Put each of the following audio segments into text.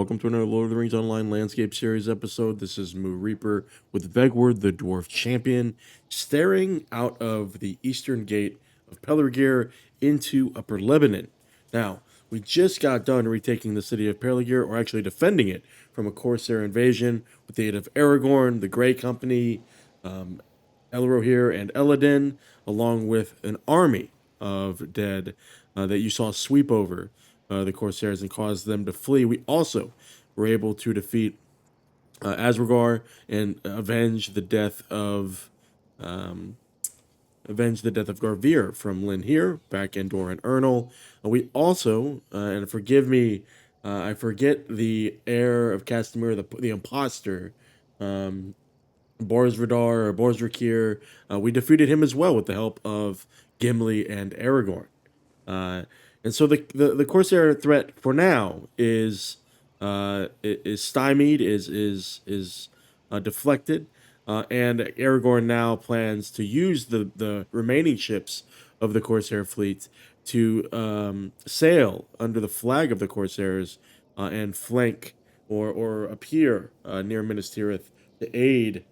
welcome to another Lord of the Rings Online Landscape Series episode. This is Moo Reaper with Vegward, the Dwarf Champion, staring out of the eastern gate of Pelargir into Upper Lebennin. Now, we just got done retaking the city of Pelargir, or actually defending it from a corsair invasion with the aid of Aragorn, the Grey Company, Elrohir, and Elladen, along with an army of dead that you saw sweep over the corsairs and cause them to flee. We also were able to defeat Asrogar and avenge the death of Garvir from Linhir back in Dor and Ernal. We also, and forgive me, I forget the heir of Castamir, the imposter, Borsvidar or Borsrakir. We defeated him as well with the help of Gimli and Aragorn. And so the corsair threat for now is stymied, is deflected, and Aragorn now plans to use the remaining ships of the corsair fleet to sail under the flag of the corsairs and flank or appear near Minas Tirith to aid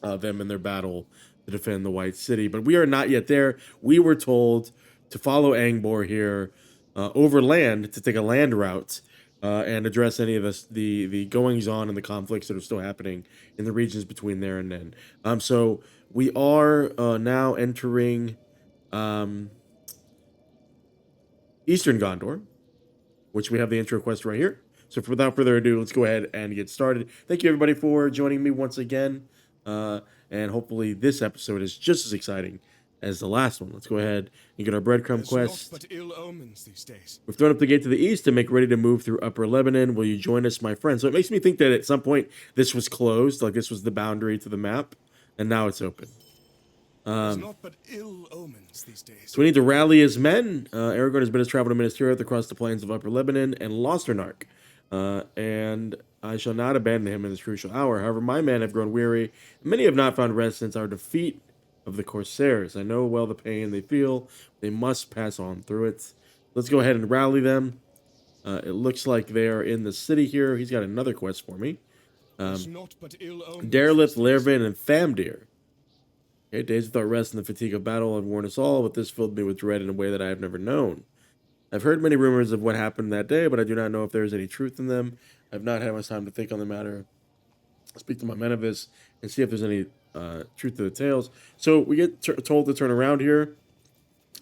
them in their battle to defend the White City. But we are not yet there. We were told to follow Angbor here over land, to take a land route and address any of the goings on and the conflicts that are still happening in the regions between there and then. So we are now entering Eastern Gondor, which we have the intro quest right here. So without further ado, let's go ahead and get started. Thank you everybody for joining me once again. And hopefully this episode is just as exciting as the last one. Let's go ahead and get our breadcrumb quest. But ill omens these days. We've thrown up the gate to the east and make ready to move through Upper Lebennin. Will you join us, my friend? So it makes me think that at some point this was closed, like this was the boundary to the map, and now it's open. Not but ill omens these days. So we need to rally his men. Aragorn has been his travel to Minas Tirith across the plains of Upper Lebennin and Losternark. And I shall not abandon him in this crucial hour. However, my men have grown weary, and many have not found rest since our defeat of the corsairs. I know well the pain they feel. They must pass on through it. Let's go ahead and rally them. It looks like they are in the city here. He's got another quest for me. Not but ill omens. Derelith, Lervin, and Thamdir. Okay, days without rest and the fatigue of battle have worn us all, but this filled me with dread in a way that I have never known. I've heard many rumors of what happened that day, but I do not know if there is any truth in them. I've not had much time to think on the matter. I'll speak to my men of this and see if there's any truth to the tales. So we get told to turn around here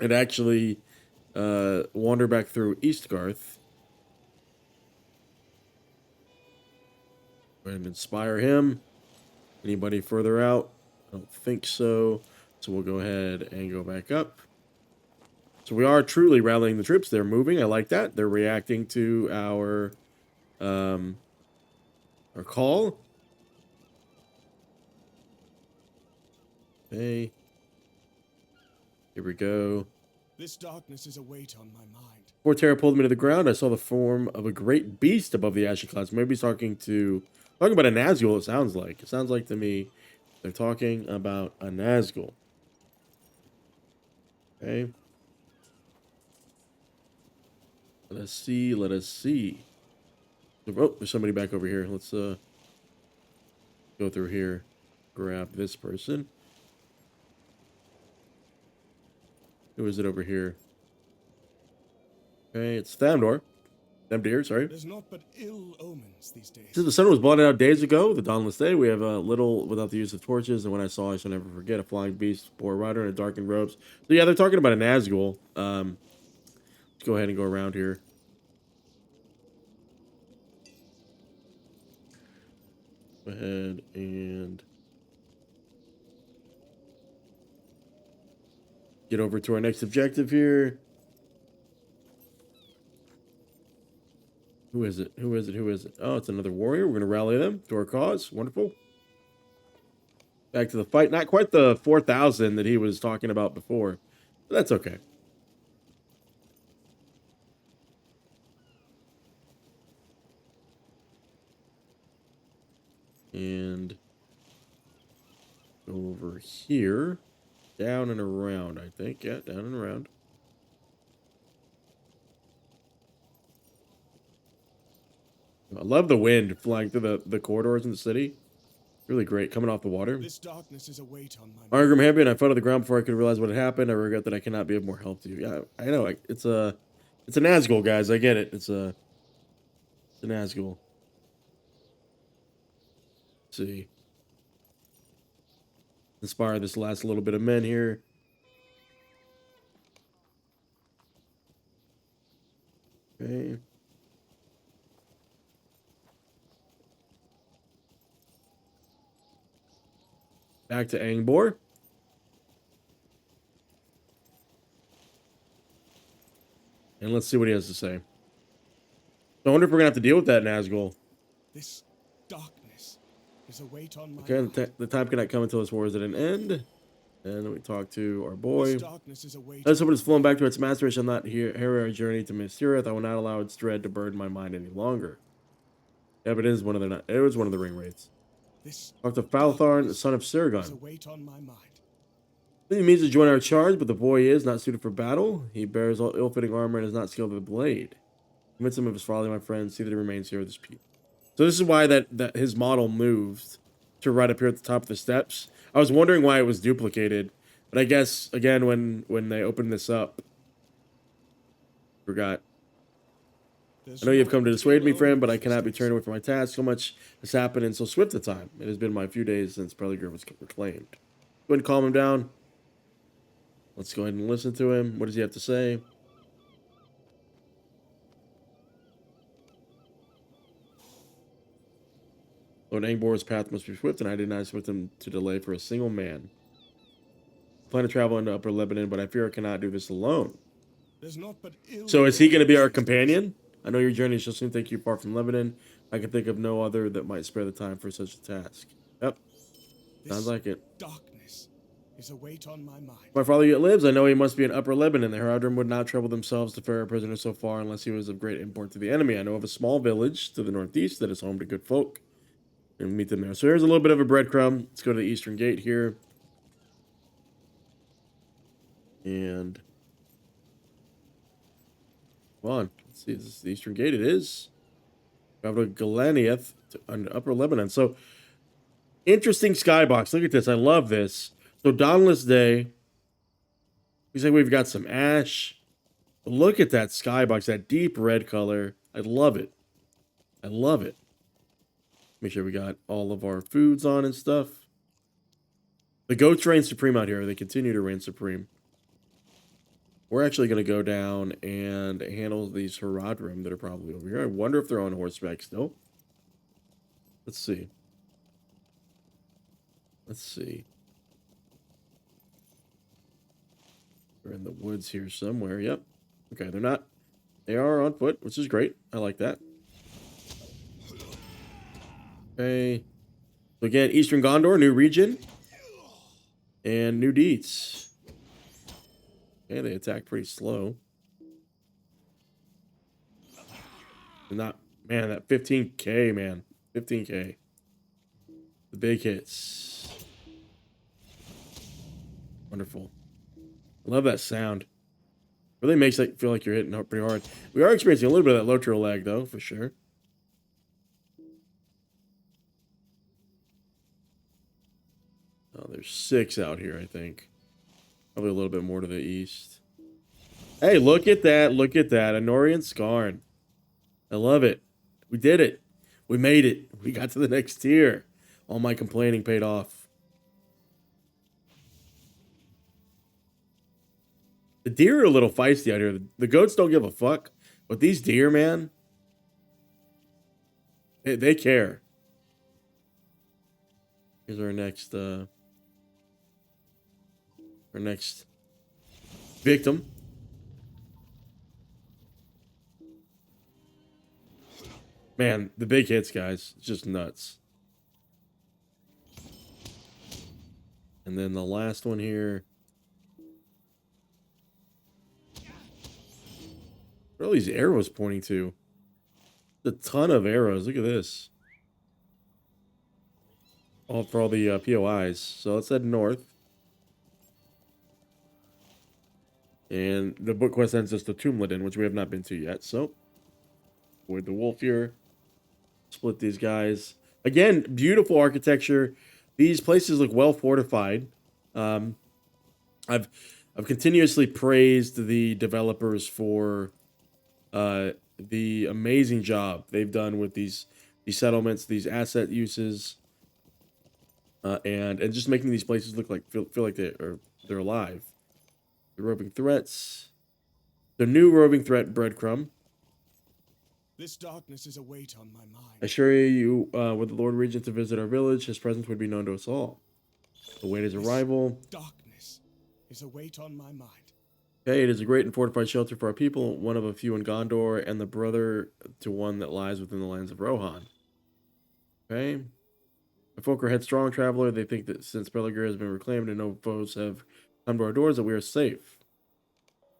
and actually wander back through Eastgarth. Go ahead and inspire him. Anybody further out? I don't think so. So we'll go ahead and go back up. So we are truly rallying the troops. They're moving. I like that. They're reacting to our call. Okay. Here we go. This darkness is a weight on my mind. Before terror pulled me to the ground, I saw the form of a great beast above the ashy clouds. Maybe he's talking about a Nazgul, it sounds like. It sounds like to me they're talking about a Nazgul. Okay. Let us see. Oh, there's somebody back over here. Let's go through here. Grab this person. Who is it over here? Okay, it's Thamdir, sorry. There's not but ill omens these days. Since the sun was blotted out days ago, the dawnless day, we have a little without the use of torches, and when I saw, I shall never forget, a flying beast, bore a rider in a darkened robes. So yeah, they're talking about a Nazgul. Let's go ahead and go around here. Go ahead and get over to our next objective here. Who is it? Oh, it's another warrior. We're going to rally them to our cause. Wonderful. Back to the fight. Not quite the 4,000 that he was talking about before, but that's okay. And over here. Down and around, I think. Yeah, down and around. I love the wind flying through the corridors in the city. Really great, coming off the water. This darkness is a weight on my mind. Aragorn heavy, and I fell to the ground before I could realize what had happened. I regret that I cannot be of more help to you. Yeah, I know. It's a, it's an Nazgul, guys. I get it. It's an Nazgul. Let's see. Inspire this last little bit of men here. Okay. Back to Angbor. And let's see what he has to say. I wonder if we're going to have to deal with that Nazgul. This darkness is a weight on my Okay, mind. the time cannot come until this war is at an end. And then we talk to our boy. This darkness is a weight As someone is flown back to its master, it shall not harry our journey to Minas Tirith. I will not allow its dread to burden my mind any longer. Yeah, but it is one of the, it was one of the ring wraiths. This Talk to Falthorn, the son of is a Sirgon. weight on my mind. He means to join our charge, but the boy is not suited for battle. He bears all ill-fitting armor and is not skilled with the blade. Convince him of his folly, my friend. See that he remains here with his people. So this is why that his model moved to right up here at the top of the steps. I was wondering why it was duplicated, but I guess again when they opened this up, forgot. I know you have come to dissuade me, friend, but I cannot be turned away from my task. So much has happened in so swift a time. It has been my few days since Pelargir was reclaimed. Go ahead and calm him down. Let's go ahead and listen to him. What does he have to say? Lord Angbor's path must be swift, and I did not expect him to delay for a single man. I plan to travel into Upper Lebennin, but I fear I cannot do this alone. There's naught but ill So is he going to be our companion? I know your journey shall soon take you far from Lebanon. I can think of no other that might spare the time for such a task. Yep, sounds like it. Darkness is a weight on my mind. My father yet lives. I know he must be in Upper Lebanon. The Haradrim would not trouble themselves to ferry a prisoner so far unless he was of great import to the enemy. I know of a small village to the northeast that is home to good folk. And meet them there. So here's a little bit of a breadcrumb. Let's go to the Eastern Gate here. And come on. Let's see. Is this the Eastern Gate? It is. Travel to Galaniath under Upper Lebanon. So interesting skybox. Look at this. I love this. So Dawnless Day. Looks like we've got some ash. But look at that skybox. That deep red color. I love it. I love it. Make sure we got all of our foods on and stuff. The goats reign supreme out here. They continue to reign supreme. We're actually going to go down and handle these Haradrim that are probably over here. I wonder if they're on horseback still. Let's see. Let's see. They're in the woods here somewhere. Yep. Okay, they're not. They are on foot, which is great. I like that. Okay. So again, Eastern Gondor, new region. And new deeds. Okay, they attack pretty slow. Not, man, that 15k, man. 15k. The big hits. Wonderful. I love that sound. Really makes it feel like you're hitting pretty hard. We are experiencing a little bit of that LOTRO lag, though, for sure. Oh, there's 6 out here, I think. Probably a little bit more to the east. Hey, look at that. Look at that. Anorian Skarn. I love it. We did it. We made it. We got to the next tier. All my complaining paid off. The deer are a little feisty out here. The goats don't give a fuck. But these deer, man, they care. Here's our next victim. Man, the big hits, guys. It's just nuts. And then the last one here. What are all these arrows pointing to? A ton of arrows. Look at this. All for all the POIs. So let's head north. And the book quest ends us to Tumladen, which we have not been to yet. So, avoid the wolf here. Split these guys. Again, beautiful architecture. These places look well fortified. Um, I've I've continuously praised the developers for the amazing job they've done with these settlements, these asset uses, and just making these places look like feel like they're alive. The roving threats. The new roving threat breadcrumb. This darkness is a weight on my mind. I assure you, were the Lord Regent to visit our village, his presence would be known to us all. Await his arrival. Darkness is a weight on my mind. Okay, it is a great and fortified shelter for our people, one of a few in Gondor, and the brother to one that lies within the lands of Rohan. Okay. The folk are headstrong, traveler. They think that since Pelargir has been reclaimed and no foes have come to our doors, that we are safe.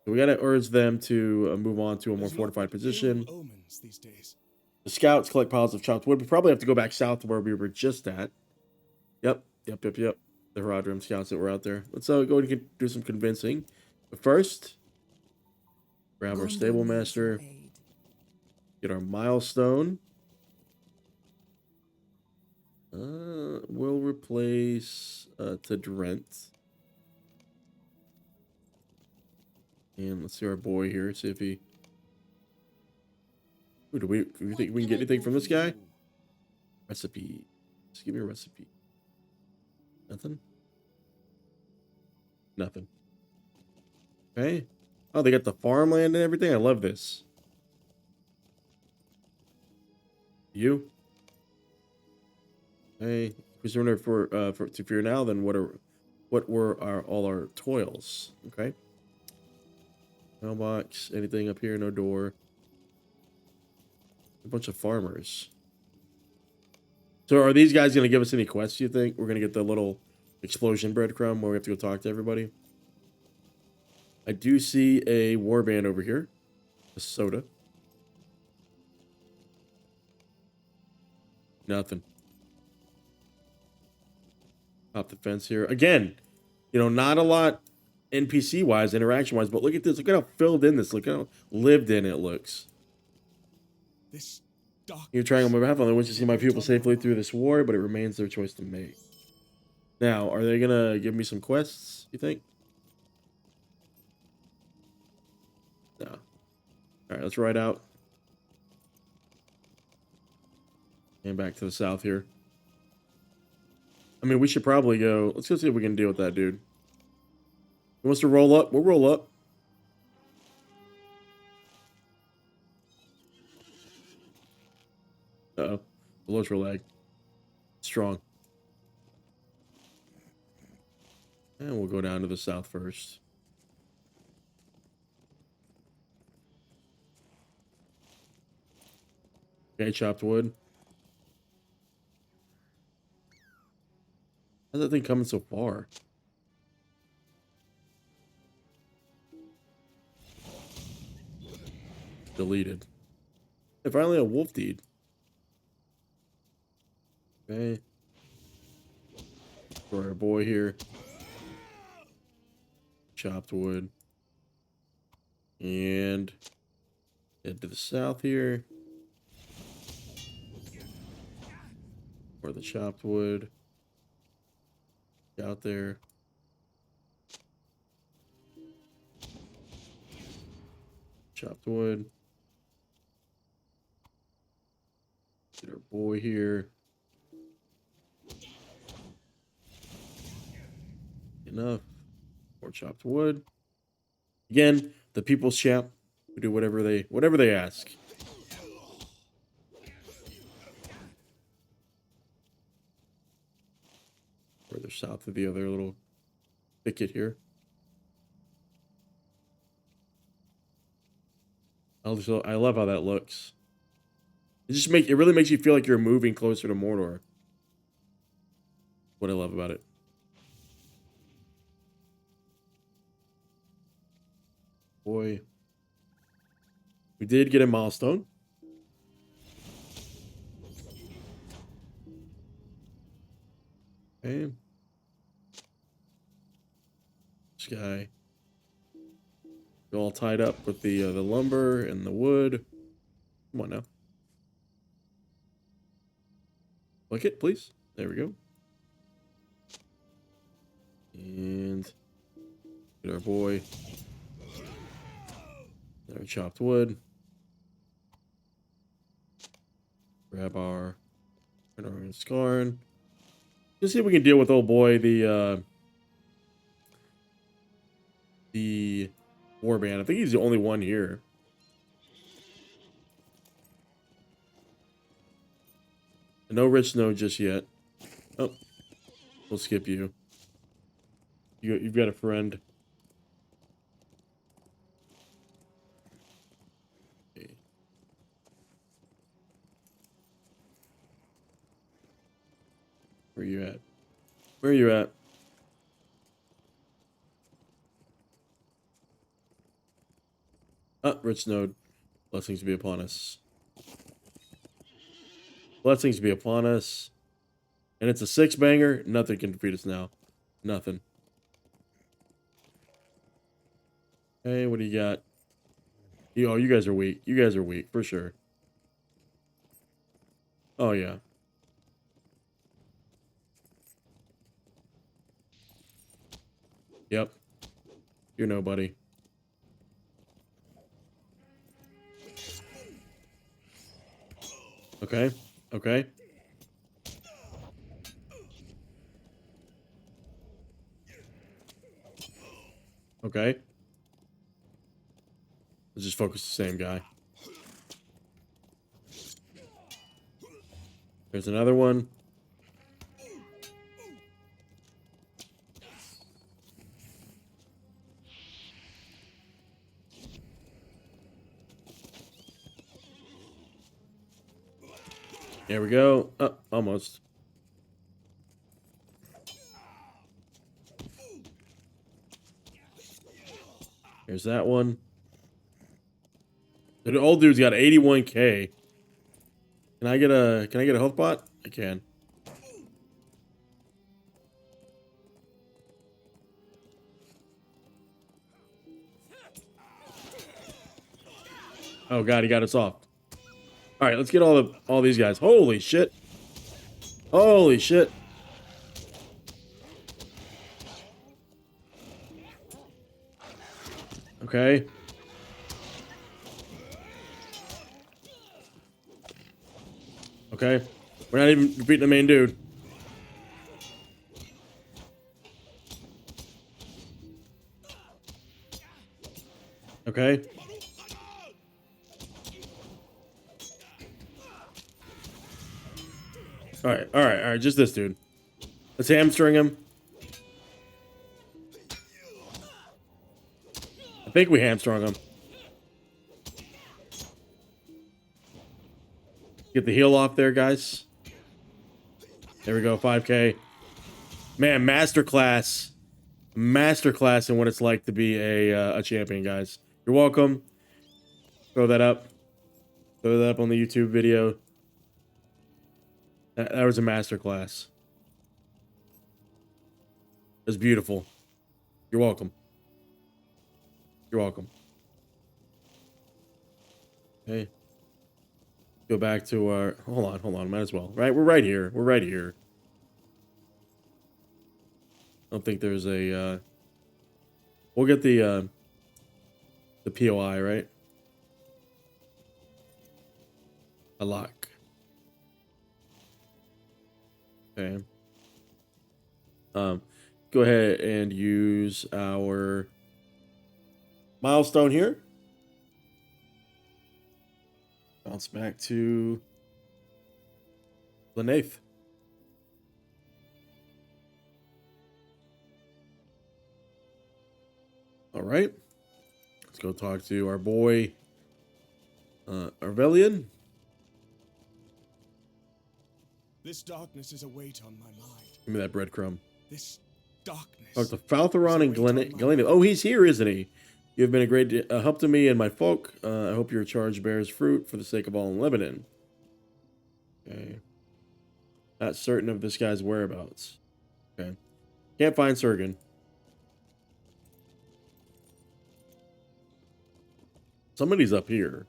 So we gotta urge them to move on to a more There's fortified not but position. ill omens these days. The scouts collect piles of chopped wood. We probably have to go back south to where we were just at. Yep. The Haradrim scouts that were out there. Let's go and do some convincing. But first, grab our stable master. Get our milestone. We'll replace to Drent. And let's see our boy here. See if he. Ooh, do you think we can get anything from this guy? Recipe. Just give me a recipe. Nothing. Nothing. Okay. Oh, they got the farmland and everything. I love this. You. Okay. Who's runner for to fear now? Then what were all our toils? Okay. Mailbox. Anything up here? No door. A bunch of farmers. So are these guys going to give us any quests, you think? We're going to get the little explosion breadcrumb where we have to go talk to everybody. I do see a warband over here. A soda. Nothing. Top the fence here. Again, not a lot NPC-wise, interaction-wise, but look at this. Look at how filled in this. Look how lived in it looks. This darkness. You're trying on my behalf. I want to see my people safely through this war, but it remains their choice to make. Now, are they gonna give me some quests, you think? No. Alright, let's ride out. And back to the south here. I mean, we should probably go. Let's go see if we can deal with that dude. He wants to roll up. We'll roll up. Uh-oh. The LOTRO lag. Strong. And we'll go down to the south first. Okay, chopped wood. How's that thing coming so far? Deleted. Hey, finally a wolf deed. Okay. For our boy here. Chopped wood. And head to the south here. For the chopped wood. Out there. Chopped wood. Get our boy here. Enough. More chopped wood. Again, the people's champ. We do whatever they ask. Further south of the other little thicket here. I love how that looks. It really makes you feel like you're moving closer to Mordor. What I love about it. Boy. We did get a milestone. Okay. This guy. All tied up with the lumber and the wood. Come on now. Click it, please. There we go. And get our boy. Our chopped wood. Grab our scarn. Let's see if we can deal with old boy the warband. I think he's the only one here. No rich snow just yet. Oh, we'll skip you. You've got a friend. Okay. Where are you at? Where are you at? Rich node. Blessings be upon us. Blessings be upon us. And it's a 6-banger. Nothing can defeat us now. Nothing. Hey, what do you got? Oh, you guys are weak. You guys are weak, for sure. Oh, yeah. Yep. You're nobody. Okay. Okay. Okay. Let's just focus the same guy. There's another one. There we go. Oh, almost. There's that one. The old dude's got 81k. Can I get a health bot? I can. Oh god, he got us off. All right, let's get all these guys. Holy shit. Holy shit. Okay. Okay. We're not even defeating the main dude. Okay. All right. Just this dude. Let's hamstring him. I think we hamstrung him. Get the heal off there, guys. There we go, 5k. Man, masterclass. Masterclass in what it's like to be a champion, guys. You're welcome. Throw that up. Throw that up on the YouTube video. That was a masterclass. It was beautiful. You're welcome. You're welcome. Okay. Go back to our... Hold on. Might as well. Right? We're right here. We're right here. I don't think there's a... We'll get the POI, right? A lock. Okay. Go ahead and use our milestone here. Bounce back to Lenath. All right. Let's go talk to our boy, Arvelian. This darkness is a weight on my mind. Give me that breadcrumb. This darkness. Talk to Faltheron and Galena. Oh, he's here, isn't he? You have been a great help to me and my folk. I hope your charge bears fruit for the sake of all in Lebanon. Okay. Not certain of this guy's whereabouts. Okay. Can't find Sergen. Somebody's up here.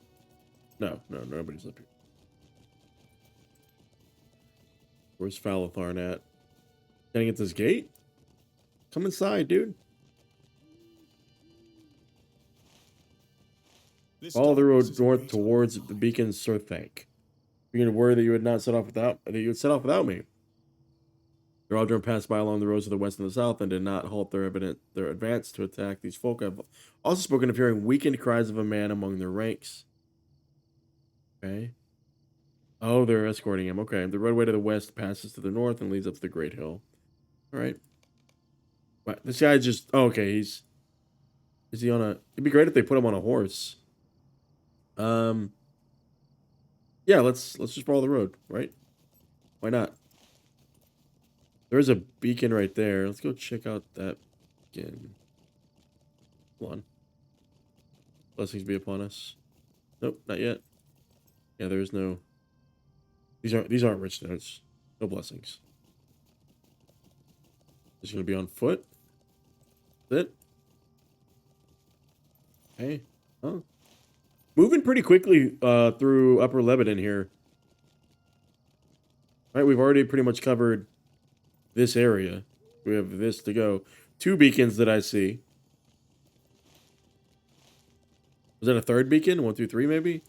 No, nobody's up here. Where's Falotharn at? Can I get this gate? Come inside, dude. This Follow the darkness road is a north weight towards on my the mind. beacon Surthank. You're worried that you would not set off without me. The Eldrin passed by along the roads to the west and the south and did not halt their advance to attack these folk. I've also spoken of hearing weakened cries of a man among their ranks. Okay. Oh, they're escorting him. Okay. The roadway to the west passes to the north and leads up to the Great Hill. All right. What? This guy just... Oh, okay. Is he on a... It'd be great if they put him on a horse. Yeah, let's just follow the road, right? Why not? There's a beacon right there. Let's go check out that beacon. Hold on. Blessings be upon us. Nope, not yet. Yeah, there's no... These aren't rich notes. No blessings. Just gonna be on foot. That's it. Okay. Oh. Moving pretty quickly through Upper Lebennin here. Right, we've already pretty much covered this area. We have this to go. 2 beacons that I see. Was that a third beacon? 1, 2, 3, maybe?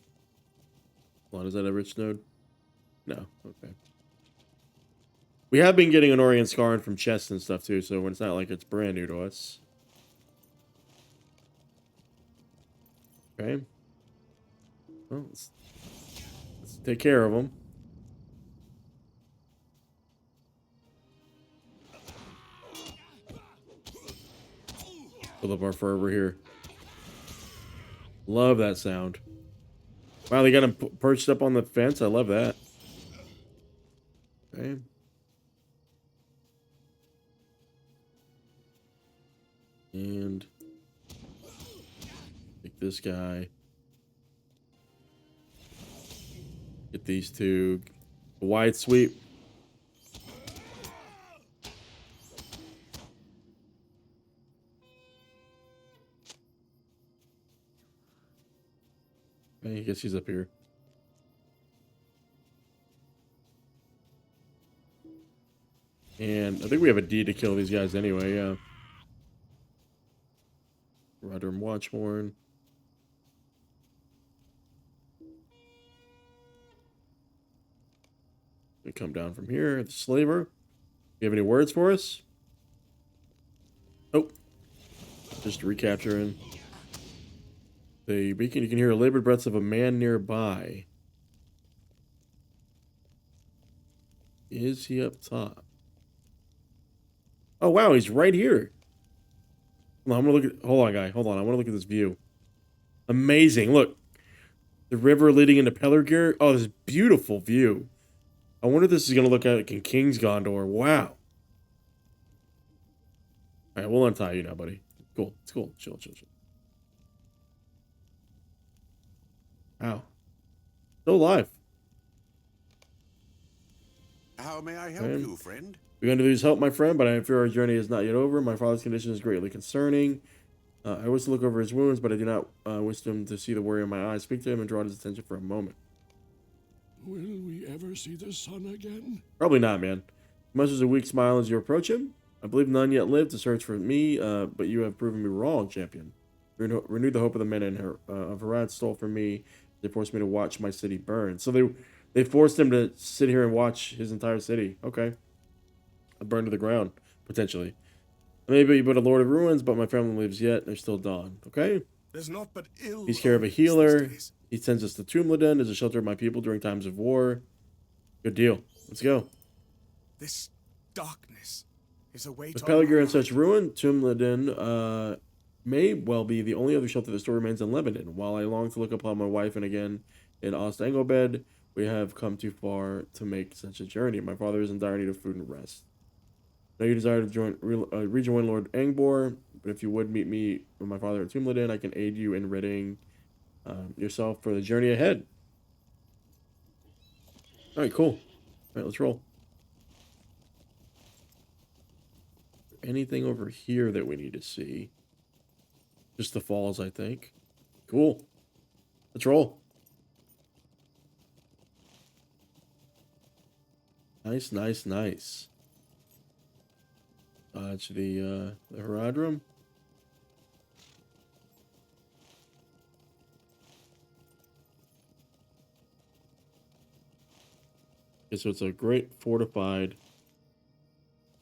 Hold on, is that a rich node? No. Okay. We have been getting an Orient Scarn from chests and stuff too, so it's not like it's brand new to us. Okay. Well, let's take care of them. Fill up our fervor here. Love that sound. Wow, they got him perched up on the fence. I love that. Okay. And take this guy. Get these 2. A wide sweep. I guess he's up here. And I think we have a deed to kill these guys anyway, yeah. Rudder and Watchhorn. We come down from here. The slaver. You have any words for us? Oh. Just recapturing the beacon. You can hear labored breaths of a man nearby. Is he up top? Oh, wow. He's right here. Hold on, I'm gonna look at... Hold on, guy. Hold on. I want to look at this view. Amazing. Look. The river leading into Pelargir. Oh, this beautiful view. I wonder if this is going to look like in King's Gondor. Wow. All right, we'll untie you now, buddy. Cool. It's cool. Chill, chill, chill. Wow. Still alive. How may I help you, friend? We're going to lose help, my friend, but I fear our journey is not yet over. My father's condition is greatly concerning. I wish to look over his wounds, but I do not wish him to see the worry in my eyes. Speak to him and draw his attention for a moment. Will we ever see the sun again? Probably not, man. Much as a weak smile as you approach him. I believe none yet live to search for me, but you have proven me wrong, champion. Renewed the hope of the men of Harad stole from me. They forced me to watch my city burn. So they forced him to sit here and watch his entire city. Okay. Burn to the ground, potentially. Maybe but a lord of ruins, but my family lives yet. There's still dawn. Okay. There's not but ill He's care of a omens healer. these days. He sends us to Tumladen as a shelter of my people during times of war. Good deal. Let's go. This darkness is a weight With on my Pelargir in such mind. ruin, Tumladen may well be the only other shelter that still remains in Lebanon. While I long to look upon my wife and again in Angbor, we have come too far to make such a journey. My father is in dire need of food and rest. Now you desire to rejoin Lord Angbor, but if you would meet me with my father at Tumladen, I can aid you in readying yourself for the journey ahead. All right, cool. All right, let's roll. Anything over here that we need to see? Just the falls, I think. Cool. Let's roll. Nice, nice, nice. Dodge the Herodrum. Okay, so it's a great fortified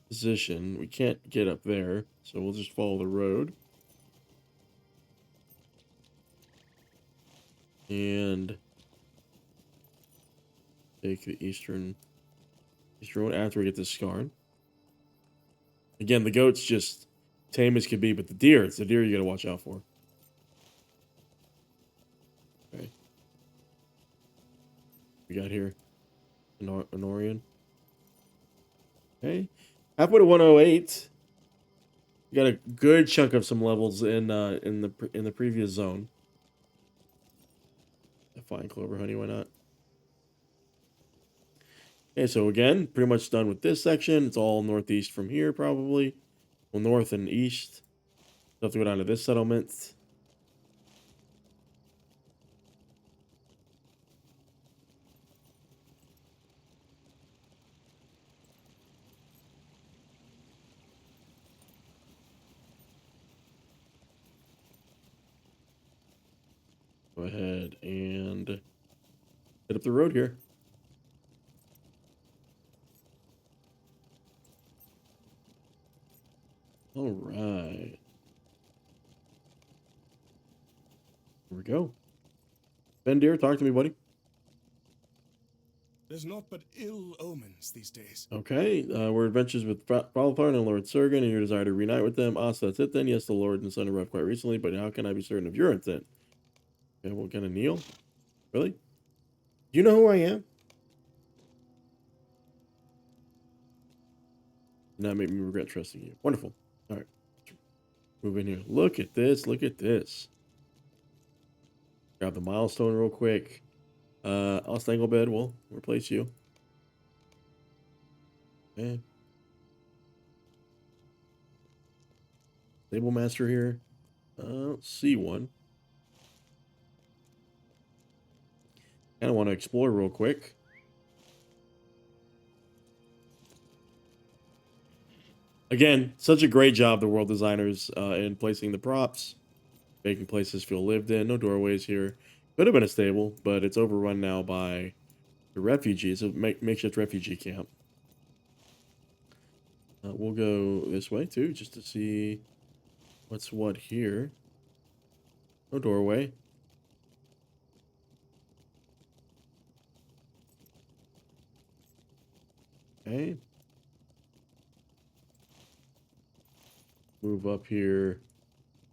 position. We can't get up there, so we'll just follow the road. And take the eastern road after we get this scarred. Again, the goat's just tame as can be, but the deer, it's the deer you gotta watch out for. Okay. We got here an Orion. Okay. Halfway to 108. We got a good chunk of some levels in the previous zone. Fine clover honey, why not? Okay, so again, pretty much done with this section. It's all northeast from here, probably. Well, north and east. We'll have to go down to this settlement. Go ahead and hit up the road here. All right. Here we go. Ben Deer, talk to me, buddy. There's naught but ill omens these days. Okay, we're adventures with Falthar and Lord Sergen, and your desire to reunite with them. Ah, so that's it then. Yes, the Lord and Son arrived quite recently, but how can I be certain of your intent? Okay, we're gonna kneel. Really? You know who I am? Do not make me regret trusting you. Wonderful. All right, move in here. Look at this. Look at this. Grab the milestone real quick. Angbor will replace you. Okay. Stable master here. I don't see one. Kind of want to explore real quick. Again, such a great job, the world designers, in placing the props, making places feel lived in. No doorways here. Could have been a stable, but it's overrun now by the refugees. A makeshift refugee camp. We'll go this way too, just to see what's what here. No doorway. Okay. Move up here.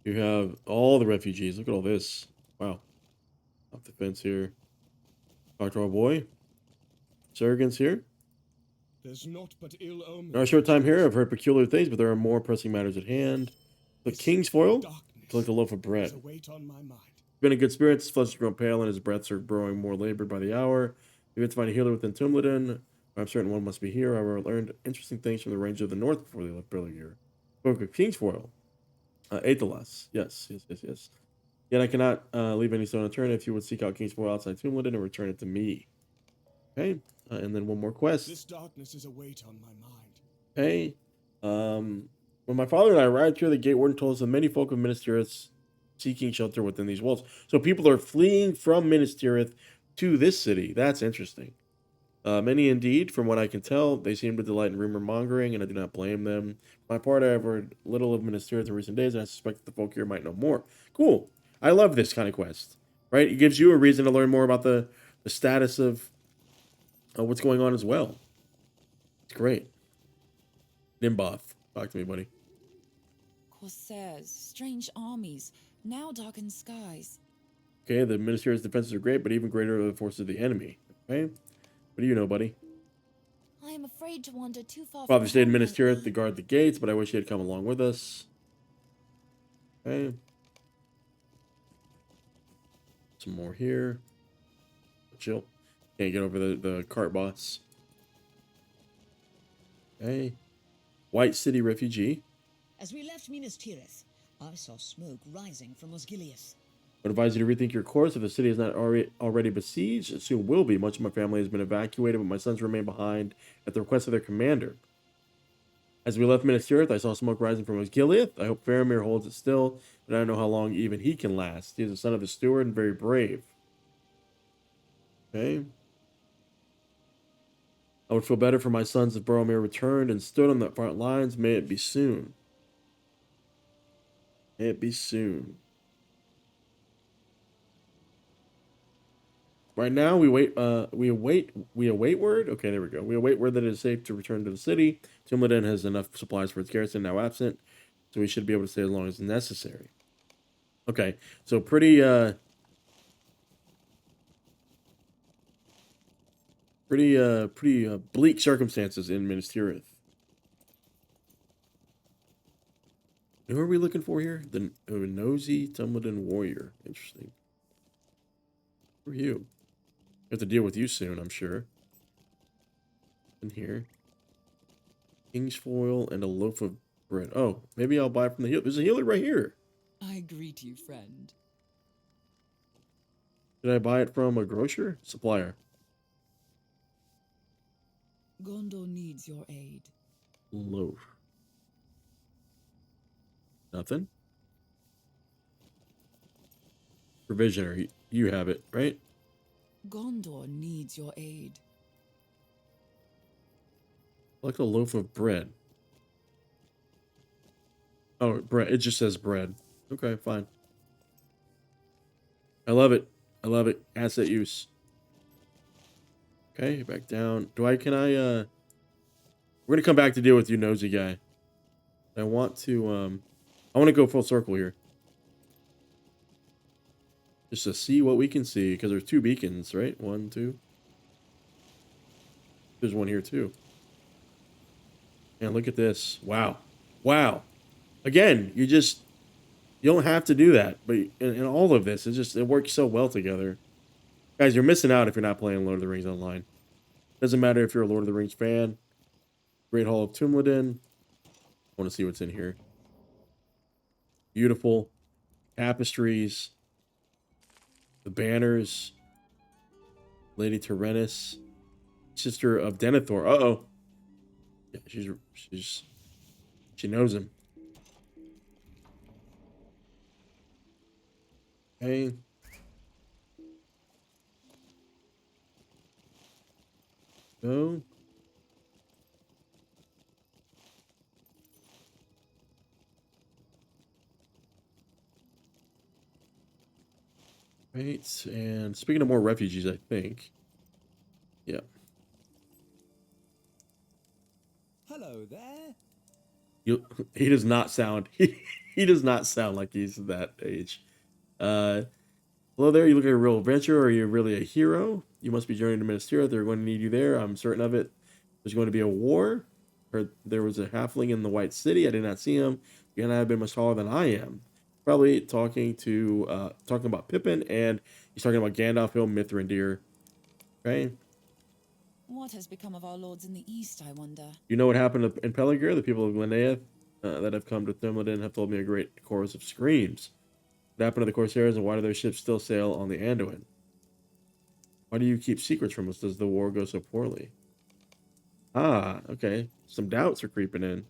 You have all the refugees. Look at all this. Wow. Off the fence here. Talk to our boy. Sergen's here. There's naught but ill omens. In our short time here, I've heard peculiar things, but there are more pressing matters at hand. The king's foil. Collect a loaf of bread. A weight on my mind. Been in good spirits. His flesh has grown pale, and his breaths are growing more labored by the hour. If it's find a healer within Tumladen, I'm certain one must be here. I learned interesting things from the range of the north before they left Pelargir. Spoke of king's foil. Aethelus. Yes. Yet I cannot leave any stone unturned. If you would seek out king's foil outside Tumladen and return it to me. Okay. And then one more quest. This darkness is a weight on my mind. Okay. When my father and I arrived here, the gate warden told us that many folk of Minas Tirith seeking shelter within these walls. So people are fleeing from Minas Tirith to this city. That's interesting. Many indeed, from what I can tell, they seem to delight in rumor mongering, and I do not blame them. For my part, I have heard little of Minas Tirith in recent days, and I suspect that the folk here might know more. Cool. I love this kind of quest. Right? It gives you a reason to learn more about the status of what's going on as well. It's great. Nimboth. Talk to me, buddy. Corsairs, strange armies, now darkened skies. Okay, the Minas Tirith's defenses are great, but even greater are the forces of the enemy. Okay? What do you know, buddy? I am afraid to wander too far. Father stayed in Minas Tirith to guard the gates, but I wish he had come along with us. Okay. Some more here. Chill. Can't get over the cart boss. Okay. White City refugee. As we left Minas Tirith, I saw smoke rising from Osgiliath. would advise you to rethink your course. If the city is not already besieged, it soon will be. Much of my family has been evacuated, but my sons remain behind at the request of their commander. As we left Minas Tirith, I saw smoke rising from Osgiliath. I hope Faramir holds it still, but I don't know how long even he can last. He is the son of the steward and very brave. Okay. I would feel better for my sons if Boromir returned and stood on the front lines. May it be soon. May it be soon. Right now, we await word. Okay, there we go. We await word that it is safe to return to the city. Tumladen has enough supplies for its garrison, now absent, so we should be able to stay as long as necessary. Okay, so pretty bleak circumstances in Minas Tirith. Who are we looking for here? The nosy Tumladen warrior. Interesting. Who are you? We have to deal with you soon, I'm sure. In here. King's foil and a loaf of bread. Oh, maybe I'll buy it from the healer. There's a healer right here. I greet you, friend. Did I buy it from a grocer? Supplier. Gondor needs your aid. Loaf. Nothing? Provisioner, you have it, right? Gondor needs your aid. Like a loaf of bread. Oh, bread. It just says bread. Okay, fine. I love it. I love it. Asset use. Okay, back down. We're gonna come back to deal with you, nosy guy. I want to go full circle here. Just to see what we can see, because there's 2 beacons, right? 1, 2. There's one here too. And look at this. Wow. Wow. Again, you don't have to do that. But in all of this, it works so well together. Guys, you're missing out if you're not playing Lord of the Rings online. Doesn't matter if you're a Lord of the Rings fan. Great Hall of Tumladen. I want to see what's in here. Beautiful. Tapestries. The banners. Lady Terenis. Sister of Denethor. Uh-oh. Yeah, she knows him. Okay. Go. Right, and speaking of more refugees, I think. Yeah. Hello there. He does not sound he does not sound like he's that age. Hello there, you look like a real adventurer. Are you really a hero? You must be journeying to Minas Tirith. They're going to need you there. I'm certain of it. There's going to be a war. Heard there was a halfling in the White City. I did not see him. He and I have been much taller than I am. Probably talking about Pippin, and he's talking about Gandalf, Hill, Mithrandir. Okay. What has become of our lords in the east, I wonder? You know what happened in Pelargir? The people of Glendaeth that have come to Tumladen have told me a great chorus of screams. What happened to the corsairs, and why do their ships still sail on the Anduin? Why do you keep secrets from us? Does the war go so poorly? Ah, okay. Some doubts are creeping in.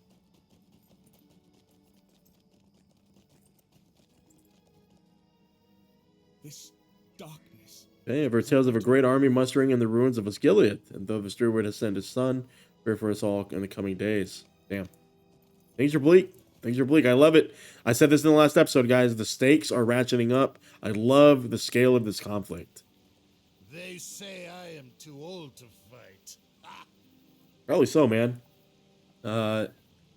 This darkness. Okay, I've heard tales of a great army mustering in the ruins of Osgiliath, and though the steward has sent his son, pray for us all in the coming days. Damn. Things are bleak. Things are bleak. I love it. I said this in the last episode, guys. The stakes are ratcheting up. I love the scale of this conflict. They say I am too old to fight. Probably so, man. I'm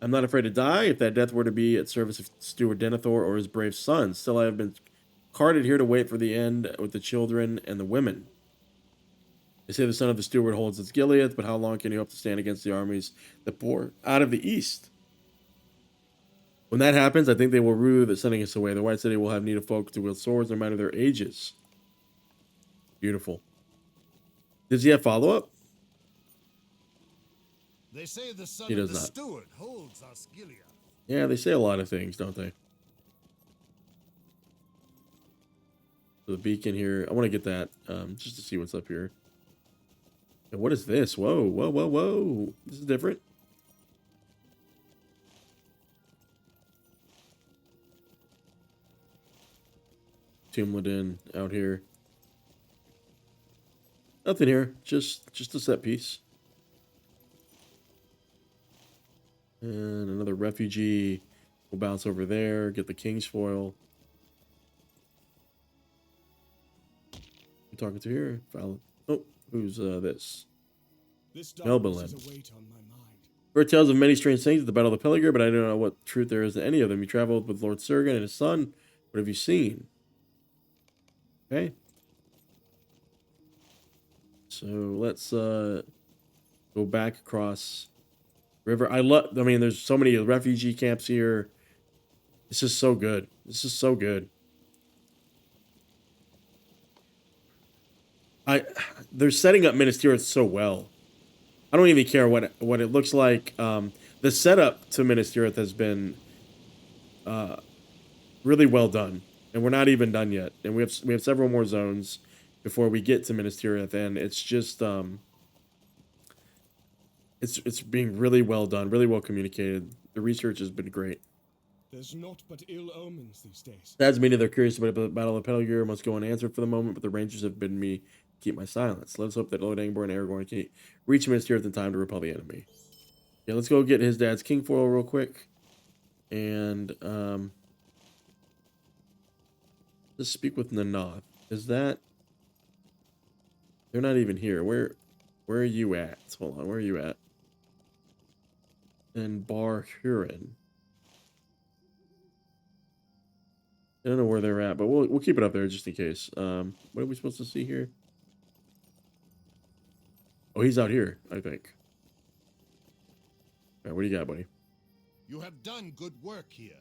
not afraid to die if that death were to be at service of Steward Denethor or his brave sons. Still, I have been carted here to wait for the end with the children and the women. They say the son of the steward holds its Gilead, but how long can he hope to stand against the armies that pour out of the east? When that happens, I think they will rue that sending us away. The White City will have need of folk to wield swords no matter their ages. Beautiful. Does he have follow-up? They say the son He of does the not. steward holds Osgiliath. Yeah, they say a lot of things, don't they? The beacon here. I want to get that just to see what's up here. And what is this? Whoa, whoa, whoa, whoa. This is different. Tumladen out here. Nothing here. Just a set piece. And another refugee. We'll bounce over there. Get the king's foil. Talking to here. Oh, who's this? This Melbourne. darkness is a weight on my mind. Heard tales of many strange things at the Battle of Pelargir, but I don't know what truth there is in any of them. You traveled with Lord Sergen and his son. What have you seen? Okay. So let's go back across river. I mean, there's so many refugee camps here. This is so good. This is so good. They're setting up Minas Tirith so well. I don't even care what it looks like. The setup to Minas Tirith has been really well done, and we're not even done yet. And we have several more zones before we get to Minas Tirith, and it's just it's being really well done, really well communicated. The research has been great. There's naught but ill omens these days. That's meaning they're curious about the Battle of Pelargir must go unanswered for the moment, but the Rangers have bidden me keep my silence. Let's hope that Lord Angbor and Aragorn can reach Minas Tirith in time to repel the enemy. Yeah, let's go get his dad's king foil real quick. And let's speak with Nanoth. Is that... They're not even here. Where are you at? Hold on, where are you at? And Bar Huron. I don't know where they're at, but we'll keep it up there just in case. What are we supposed to see here? Oh, he's out here, I think. All right, what do you got, buddy? You have done good work here.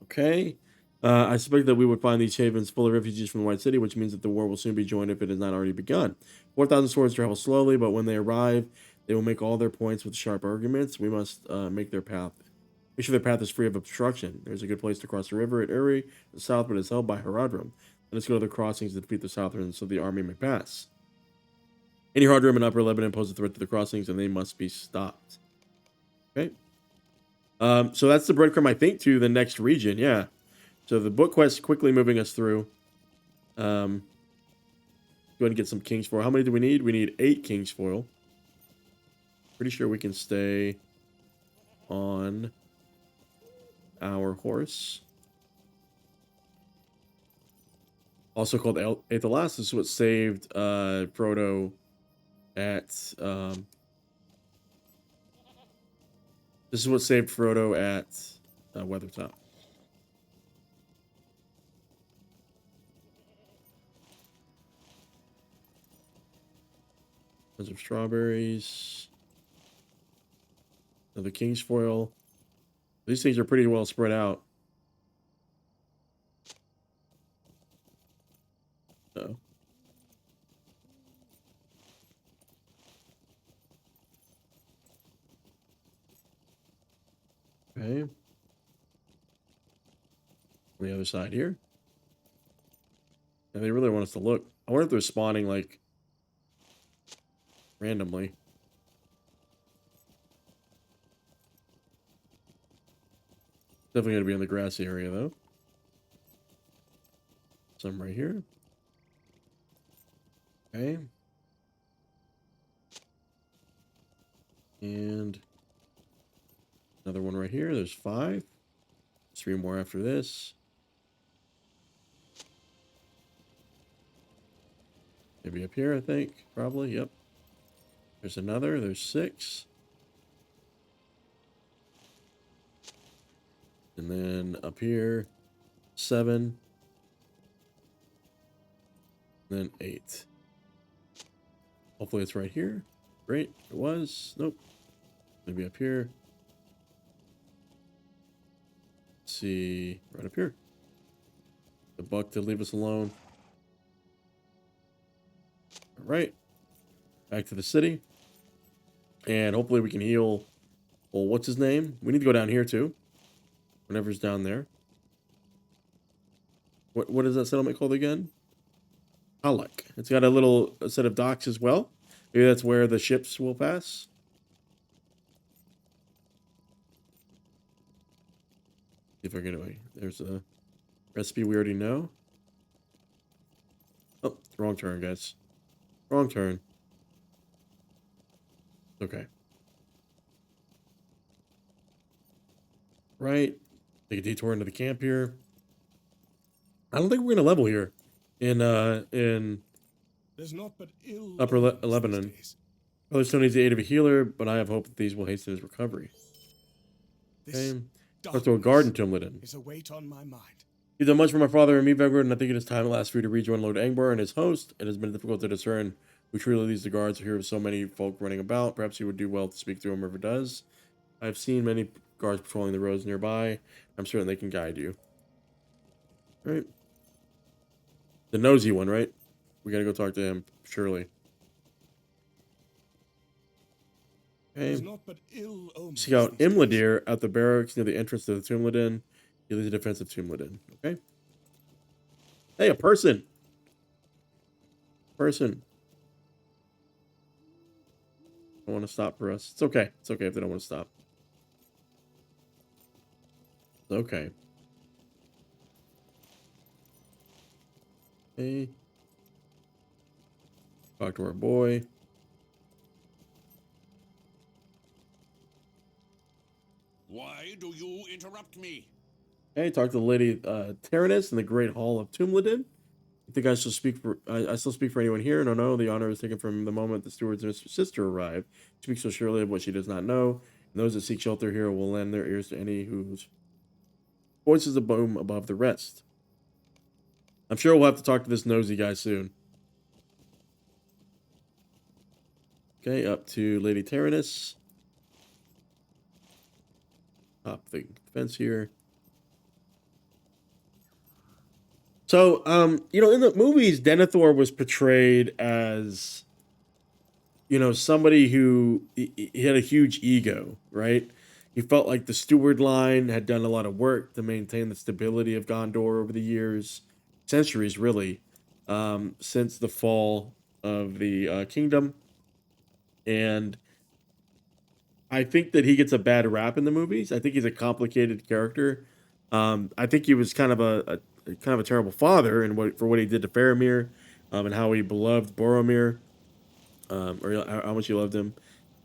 Okay. I suspect that we would find these havens full of refugees from the White City, which means that the war will soon be joined if it has not already begun. 4,000 swords travel slowly, but when they arrive, they will make all their points with sharp arguments. We must make sure their path is free of obstruction. There's a good place to cross the river at Erui, the south, but it's held by Haradrim. Let's go to the crossings to defeat the Southrons so the army may pass. Any Haradrim in Upper Lebennin pose a threat to the crossings, and they must be stopped. Okay. So that's the breadcrumb, I think, to the next region. Yeah. So the book quest quickly moving us through. Go ahead and get some king's foil. How many do we need? We need 8 king's foil. Pretty sure we can stay on our horse. Also called Aethelast. This is what saved Frodo at Weathertop. Bunch of strawberries. Another king's foil. These things are pretty well spread out. Uh-oh. Okay. On the other side here. And they really want us to look. I wonder if they're spawning like randomly. Definitely going to be in the grassy area though. Some right here. Okay. And another one right here. There's 5. 3 more after this. Maybe up here, I think. Probably, yep. There's another. There's 6. And then up here, 7. And then 8. Hopefully it's right here. Great. It was. Nope. Maybe up here. Let's see. Right up here. The buck did leave us alone. All right. Back to the city. And hopefully we can heal. Well, what's his name? We need to go down here too. Whenever's down there. What is that settlement called again? Halak. It's got a set of docks as well. Maybe that's where the ships will pass. If I get away, there's a recipe we already know. Oh, wrong turn, guys. Wrong turn. Okay. Right. Take a detour into the camp here. I don't think we're gonna level here in There's not but ill Upper omens these Lebanon. days. Brother Stone needs the aid of a healer, but I have hope that these will hasten his recovery. This Okay. Let's throw a guard in Tumladen. is a weight on my mind. You've done much for my father and me, Vegward, and I think it is time at last for you to rejoin Lord Angbor and his host. It has been difficult to discern who truly leads the guards here with so many folk running about. Perhaps you would do well to speak to him, whoever does. I've seen many guards patrolling the roads nearby. I'm certain they can guide you. All right. The nosy one, right? We gotta go talk to him, surely. Okay. There's not but ill omens Seek out these days. Imladir at the barracks near the entrance to the Tumladen. He leads the defense of Tumladen. Okay. Hey, a person. Person. Don't want to stop for us. It's okay. It's okay if they don't want to stop. It's okay. Okay. Talk to our boy. Why do you interrupt me? Hey, talk to the Lady Terenis in the Great Hall of Tumladen. I think I shall speak for I still speak for anyone here. No, the honor is taken from the moment the steward's sister arrived. Speak so surely of what she does not know. And those that seek shelter here will lend their ears to any whose voices boom above the rest. I'm sure we'll have to talk to this nosy guy soon. Okay, up to Lady Terenis. Top the fence here. So, in the movies, Denethor was portrayed as, somebody who he had a huge ego, right? He felt like the steward line had done a lot of work to maintain the stability of Gondor over the years, centuries really, since the fall of the kingdom. And I think that he gets a bad rap in the movies. I think he's a complicated character. I think he was kind of a terrible father for what he did to Faramir, and how he beloved Boromir, or how much he loved him.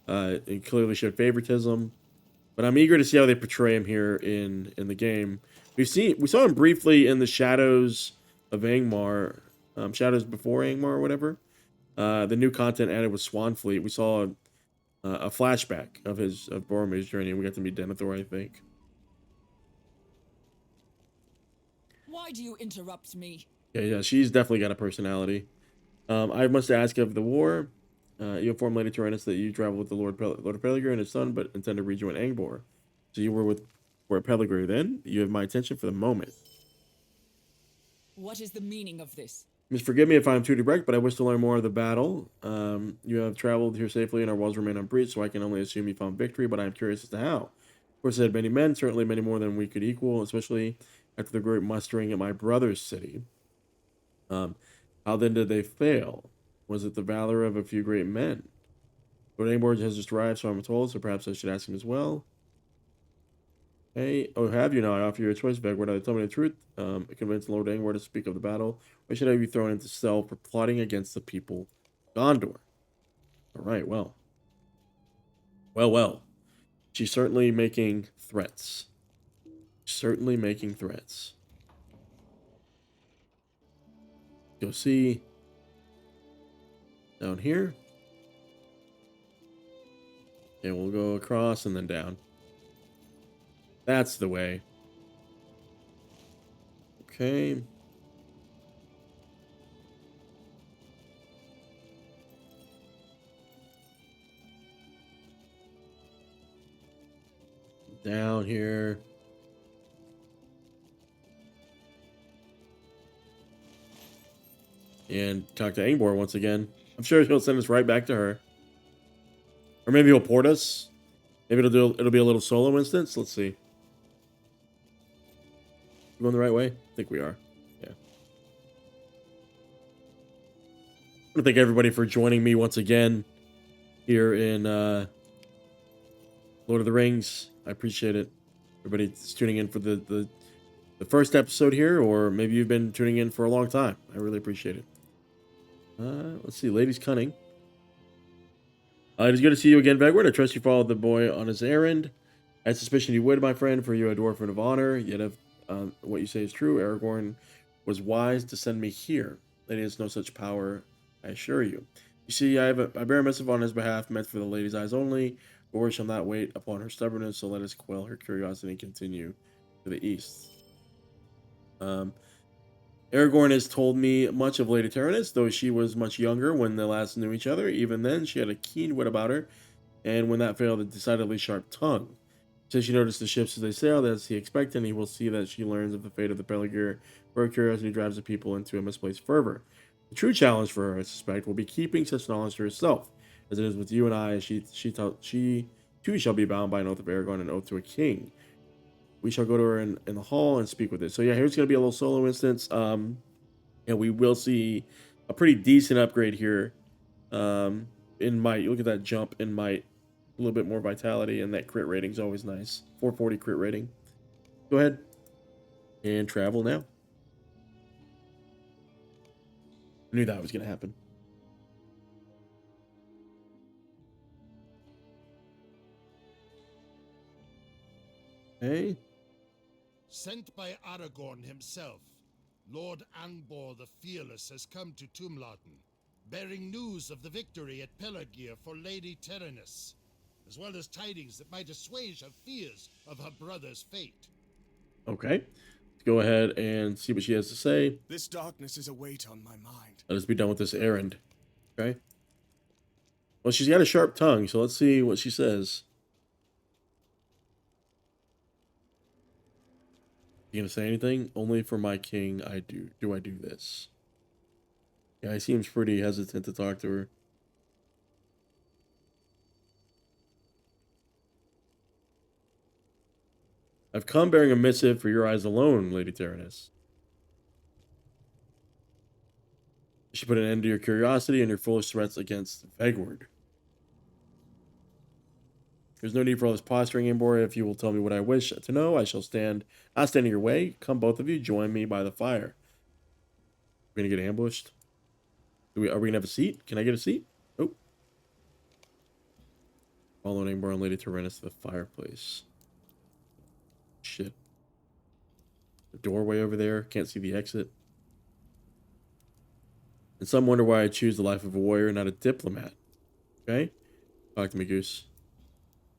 And clearly showed favoritism. But I'm eager to see how they portray him here in the game. We saw him briefly in the Shadows of Angmar, Shadows Before Angmar or whatever. The new content added with Swanfleet. We saw a flashback of Boromir's journey, and we got to meet Denethor, I think. Why do you interrupt me? Yeah, she's definitely got a personality. I must ask of the war. You informed Lady Terenis that you traveled with the Lord of Pelargir and his son, but intend to rejoin Angbor. So you were at Pelargir then? You have my attention for the moment. What is the meaning of this? Miss, forgive me if I'm too direct, but I wish to learn more of the battle. You have traveled here safely and our walls remain unbreached, so I can only assume you found victory, but I'm curious as to how. Of course, I had many men, certainly many more than we could equal, especially after the great mustering at my brother's city. How then did they fail? Was it the valor of a few great men? Lord Angbor has just arrived, so I'm told, so perhaps I should ask him as well. Hey, have you now? I offer you a choice, Vegward. Either tell me the truth, convince Lord Angbor to speak of the battle, or should I be thrown into cell for plotting against the people of Gondor? Alright, well. Well. She's certainly making threats. You'll see down here. And we'll go across and then down. That's the way. Okay. Down here. And talk to Angbor once again. I'm sure he'll send us right back to her. Or maybe he'll port us. Maybe it'll be a little solo instance. Let's see. We going the right way? I think we are. Yeah. to thank everybody for joining me once again here in Lord of the Rings. I appreciate it. Everybody that's tuning in for the first episode here, or maybe you've been tuning in for a long time. I really appreciate it. Let's see, Lady's Cunning. It is good to see you again, Vegward. I trust you followed the boy on his errand. I had suspicion you would, my friend, for you a dwarfman of honor. Yet if what you say is true, Aragorn was wise to send me here. Lady has no such power, I assure you. You see, I bear a missive on his behalf, meant for the lady's eyes only. But we shall not wait upon her stubbornness, so let us quell her curiosity and continue to the east. Aragorn has told me much of Lady Terenis, though she was much younger when they last knew each other. Even then, she had a keen wit about her, and when that failed, a decidedly sharp tongue. Since she noticed the ships as they sailed, as he expected, and he will see that she learns of the fate of the Pelargir, for her curiosity drives the people into a misplaced fervor. The true challenge for her, I suspect, will be keeping such knowledge to herself, as it is with you and I, as she too shall be bound by an oath of Aragorn and an oath to a king. We shall go to her in the hall and speak with her. So yeah, here's going to be a little solo instance. And we will see a pretty decent upgrade here in might. Look at that jump in might. A little bit more vitality, and that crit rating is always nice. 440 crit rating. Go ahead and travel now. I knew that was going to happen. Okay. Sent by Aragorn himself, Lord Angbor the Fearless has come to Tumladen, bearing news of the victory at Pelargir for Lady Terenis, as well as tidings that might assuage her fears of her brother's fate. Okay. Let's go ahead and see what she has to say. This darkness is a weight on my mind. Let us be done with this errand. Okay. Well, she's got a sharp tongue, so let's see what she says. You gonna say anything? Only for my king I do I do this. Yeah, he seems pretty hesitant to talk to her. I've come bearing a missive for your eyes alone, Lady Terenis. She put an end to your curiosity and your foolish threats against Vegward. There's no need for all this posturing, Amgbor. If you will tell me what I wish to know, I shall not stand in your way. Come, both of you, join me by the fire. We're gonna get ambushed. Are we gonna have a seat? Can I get a seat? Oh. Follow Angbor and Lady Terenis to the fireplace. Shit. The doorway over there. Can't see the exit. And some wonder why I choose the life of a warrior, not a diplomat. Okay? Talk to me, Goose.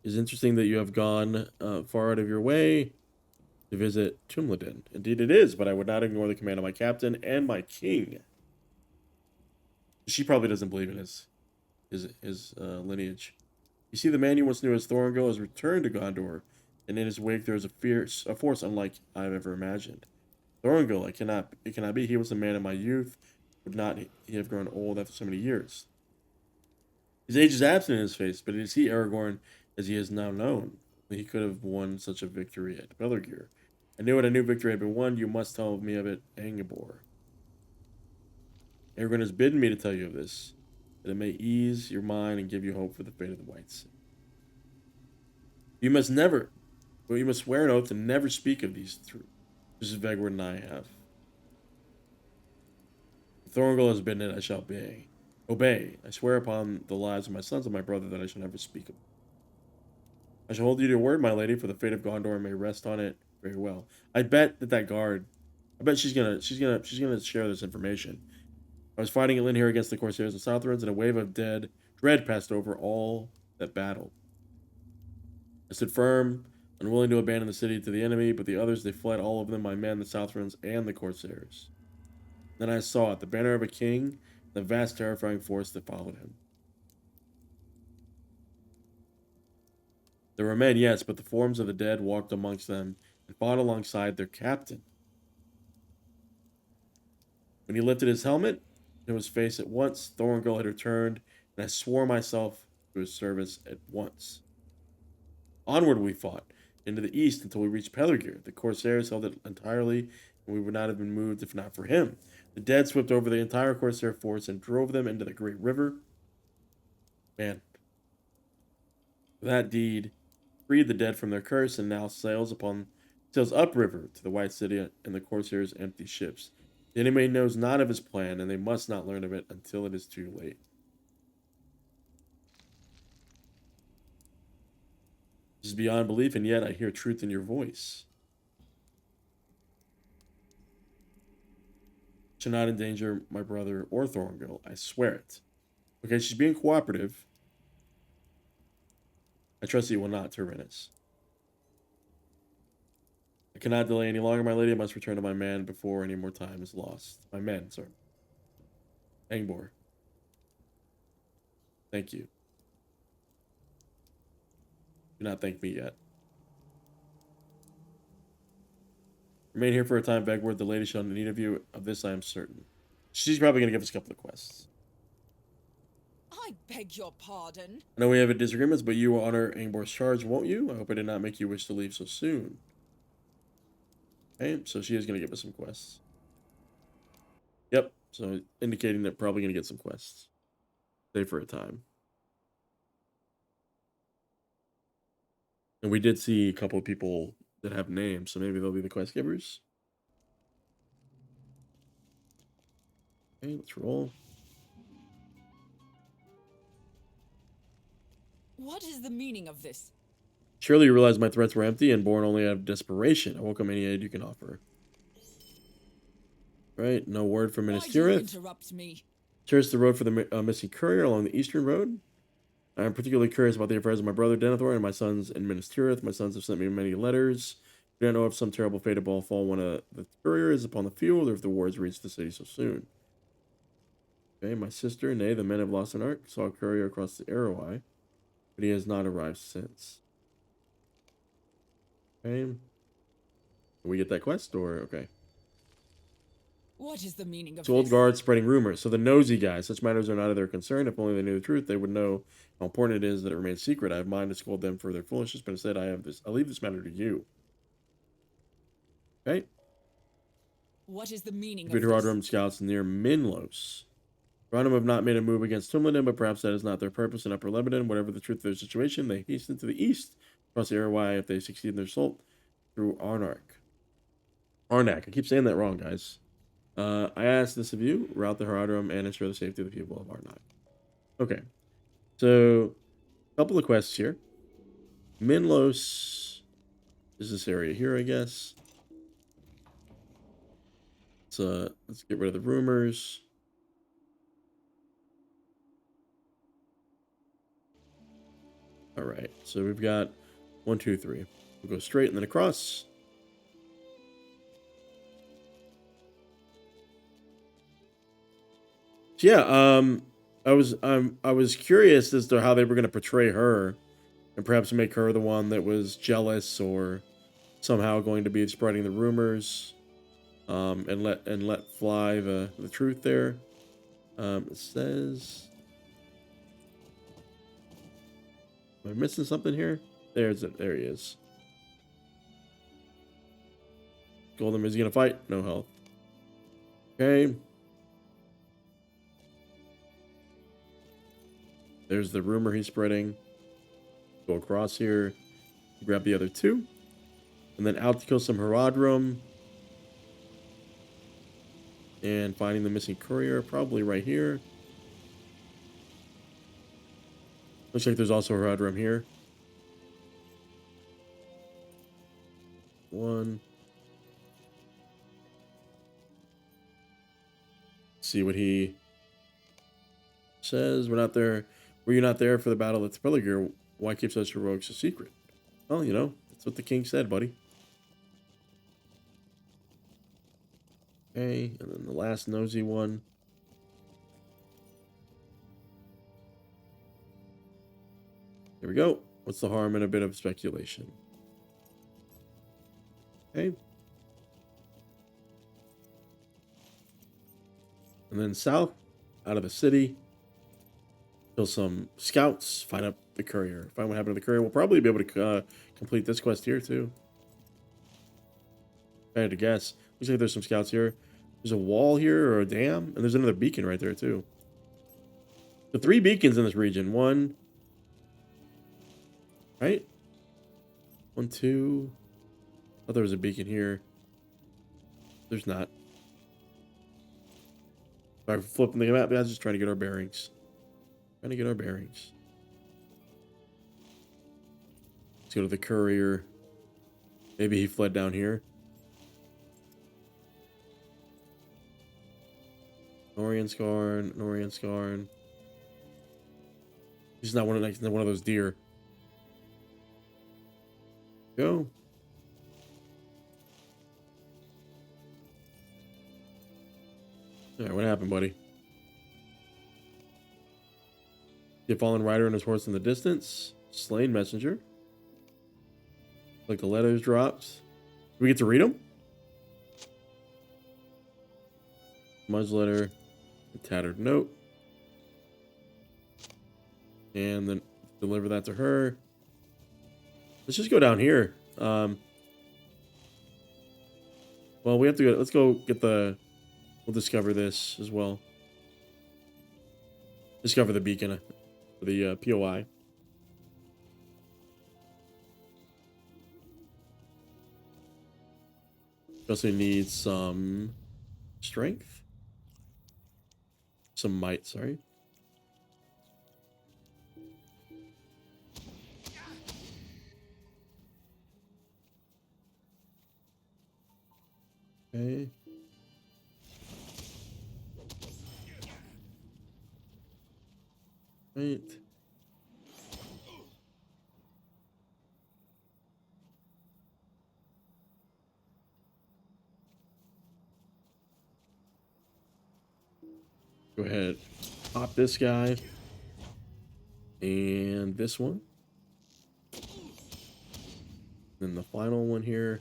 It's interesting that you have gone far out of your way to visit Tumladen. Indeed it is, but I would not ignore the command of my captain and my king. She probably doesn't believe in his lineage. You see, the man you once knew as Thorongil has returned to Gondor, and in his wake there is a force unlike I've ever imagined. Thorongil, it cannot be. He was the man of my youth. Would not he have grown old after so many years? His age is absent in his face, but is he Aragorn as he is now known? He could have won such a victory at Pelargir. I knew it. I knew victory had been won. You must tell me of it, Angbor. Aragorn has bidden me to tell you of this, that it may ease your mind and give you hope for the fate of the Whites. You must swear an oath to never speak of these truths, just as Vegward and I have. If Thorongil has bidden it, I shall obey. I swear upon the lives of my sons and my brother that I shall never speak of them. I shall hold you to your word, my lady, for the fate of Gondor may rest on it very well. I bet she's gonna share this information. I was fighting at Linger against the corsairs and Southrons, and a wave of dread passed over all that battled. I stood firm, unwilling to abandon the city to the enemy, but the others, they fled, all of them, my men, the Southrons, and the corsairs. Then I saw it, the banner of a king, the vast terrifying force that followed him. There were men, yes, but the forms of the dead walked amongst them and fought alongside their captain. When he lifted his helmet to his face at once, Thorongil had returned, and I swore myself to his service at once. Onward we fought, into the east until we reached Pelargir. The corsairs held it entirely, and we would not have been moved if not for him. The dead swept over the entire corsair force and drove them into the great river. Man. That deed freed the dead from their curse and now sails upriver to the White City and the corsairs' empty ships. The enemy knows not of his plan, and they must not learn of it until it is too late. This is beyond belief, and yet I hear truth in your voice. Should not endanger my brother or Thorngill. I swear it. Okay, she's being cooperative. I trust that you will not, Terenis. I cannot delay any longer, my lady. I must return to my man before any more time is lost. My men, sorry. Angbor. Thank you. Do not thank me yet. Remain here for a time, Vegward. The lady shall need of you. Of this I am certain. She's probably going to give us a couple of quests. I beg your pardon. I know we have a disagreements, but you will honor Angbor's charge, won't you? I hope I did not make you wish to leave so soon. Okay, so she is going to give us some quests. Yep, so indicating that probably going to get some quests. Stay for a time. And we did see a couple of people that have names, so maybe they'll be the quest givers. Okay, let's roll. What is the meaning of this? Surely you realize my threats were empty and born only out of desperation. I welcome any aid you can offer. Right, no word from Minas Why do you Tirith. interrupt me? Search the road for the missing courier along the Eastern Road. I am particularly curious about the affairs of my brother Denethor and my sons in Minas Tirith. My sons have sent me many letters. I do not know if some terrible fate will fall one of the couriers upon the field, or if the war has reached the city so soon. Okay, my sister, nay, the men have lost an ark, saw a courier across the Erui, but he has not arrived since. Okay. Can we get that quest, or okay? What is the meaning of To old this? guards spreading rumors. So the nosy guys, such matters are not of their concern. If only they knew the truth, they would know how important it is that it remains secret. I have mind to scold them for their foolishness, but instead I'll leave this matter to you. Okay. What is the meaning of Defeat this? Haradrim scouts near Minlos. Haradrim have not made a move against Tumladen, but perhaps that is not their purpose in Upper Lebennin. Whatever the truth of their situation, they hasten to the east, across the Erui if they succeed in their assault, through Arnak. I keep saying that wrong, guys. I ask this of you, route the Haradrim and ensure the safety of the people of Arnak. Okay. So, a couple of quests here. Minlos is this area here, I guess. Let's get rid of the rumors. All right, so we've got 1, 2, 3. We'll go straight and then across. So yeah, I was curious as to how they were going to portray her, and perhaps make her the one that was jealous or somehow going to be spreading the rumors, and let fly the truth there. It says, am I missing something here? There he is. Golden, is he gonna fight? No health. Okay. There's the rumor he's spreading. Go across here, grab the other two, and then out to kill some Haradrim. And finding the missing courier, probably right here. Looks like there's also a Haradrim here. One. See what he says. We're not there. Were you not there for the battle at Pelargir? Why keep such heroics a secret? Well, you know, that's what the king said, buddy. Okay, and then the last nosy one. There we go. What's the harm in a bit of speculation? Okay. And then south, out of the city, kill some scouts, find out the courier. Find what happened to the courier. We'll probably be able to complete this quest here, too. If I had to guess. Looks like there's some scouts here. There's a wall here or a dam, and there's another beacon right there too. So 3 beacons in this region. 1, right? 1, 2. I thought there was a beacon here. There's not. If I'm flipping the map, I was just trying to get our bearings. Trying to get our bearings. Let's go to the courier. Maybe he fled down here. Norian Scarn. He's not one of those deer. Go. Alright, what happened, buddy? The fallen rider and his horse in the distance. Slain messenger. Like the letters dropped. Do we get to read them? Smudge letter. A tattered note. And then deliver that to her. Let's just go down here. Well, we have to go. Let's go get the. We'll discover this as well. Discover the beacon for the POI. Also need some strength. Some might, sorry. Okay. Right. Go ahead, pop this guy and this one. Then the final one here.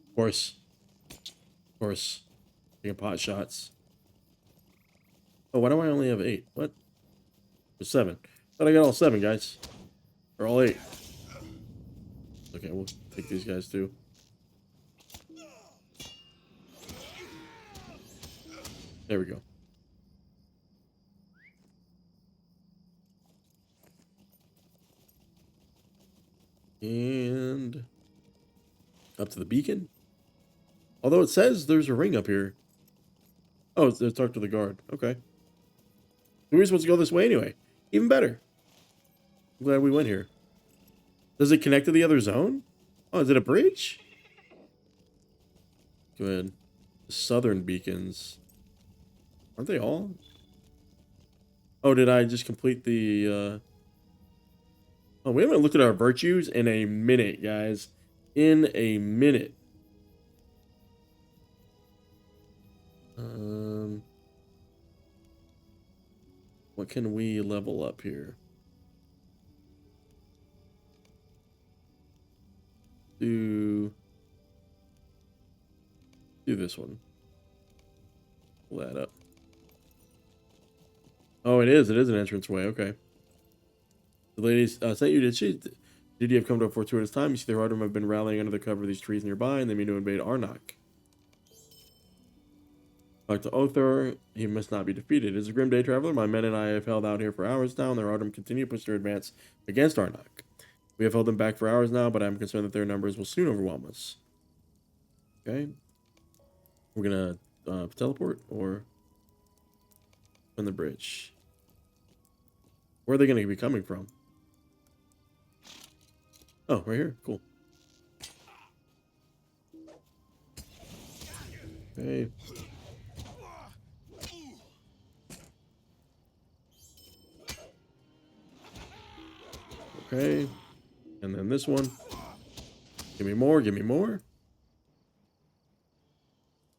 Of course. Taking pot shots. Oh, why do I only have 8? What? There's 7. Thought I got all 7, guys. Or all 8. Okay, we'll take these guys too. There we go. And up to the beacon. Although it says there's a ring up here. Oh, it's talk to the guard. Okay. We were supposed to go this way anyway. Even better. I'm glad we went here. Does it connect to the other zone? Oh, is it a bridge? Go ahead. The southern beacons. Aren't they all? Oh, did I just complete the... Oh, we haven't looked at our virtues in a minute, guys. In a minute. What can we level up here? Do this one. Pull that up. Oh, it is. It is an entranceway. Okay. The ladies sent you, did she? Did you have come to a fortuitous time? You see their Artem have been rallying under the cover of these trees nearby, and they mean to invade Arnok. Like to Othor, he must not be defeated. As a grim day traveler, my men and I have held out here for hours now, and their Artem continue to push their advance against Arnok. We have held them back for hours now, but I'm concerned that their numbers will soon overwhelm us. Okay. We're gonna teleport or on the bridge. Where are they gonna be coming from? Oh, right here. Cool. Okay. Okay. And then this one. Give me more, give me more.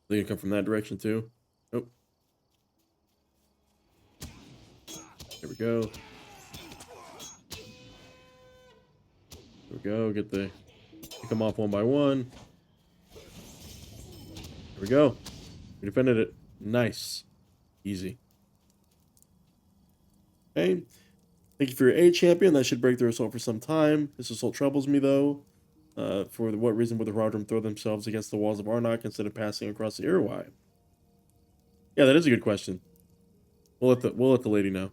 They can come from that direction too. Oh. There we go. There we go. Get the pick them off one by one. There we go. We defended it. Nice. Easy. Okay. Thank you for your aid, champion. That should break the assault for some time. This assault troubles me, though. For what reason would the Rodrum throw themselves against the walls of Arnok instead of passing across the Erui? Yeah, that is a good question. We'll let the lady know.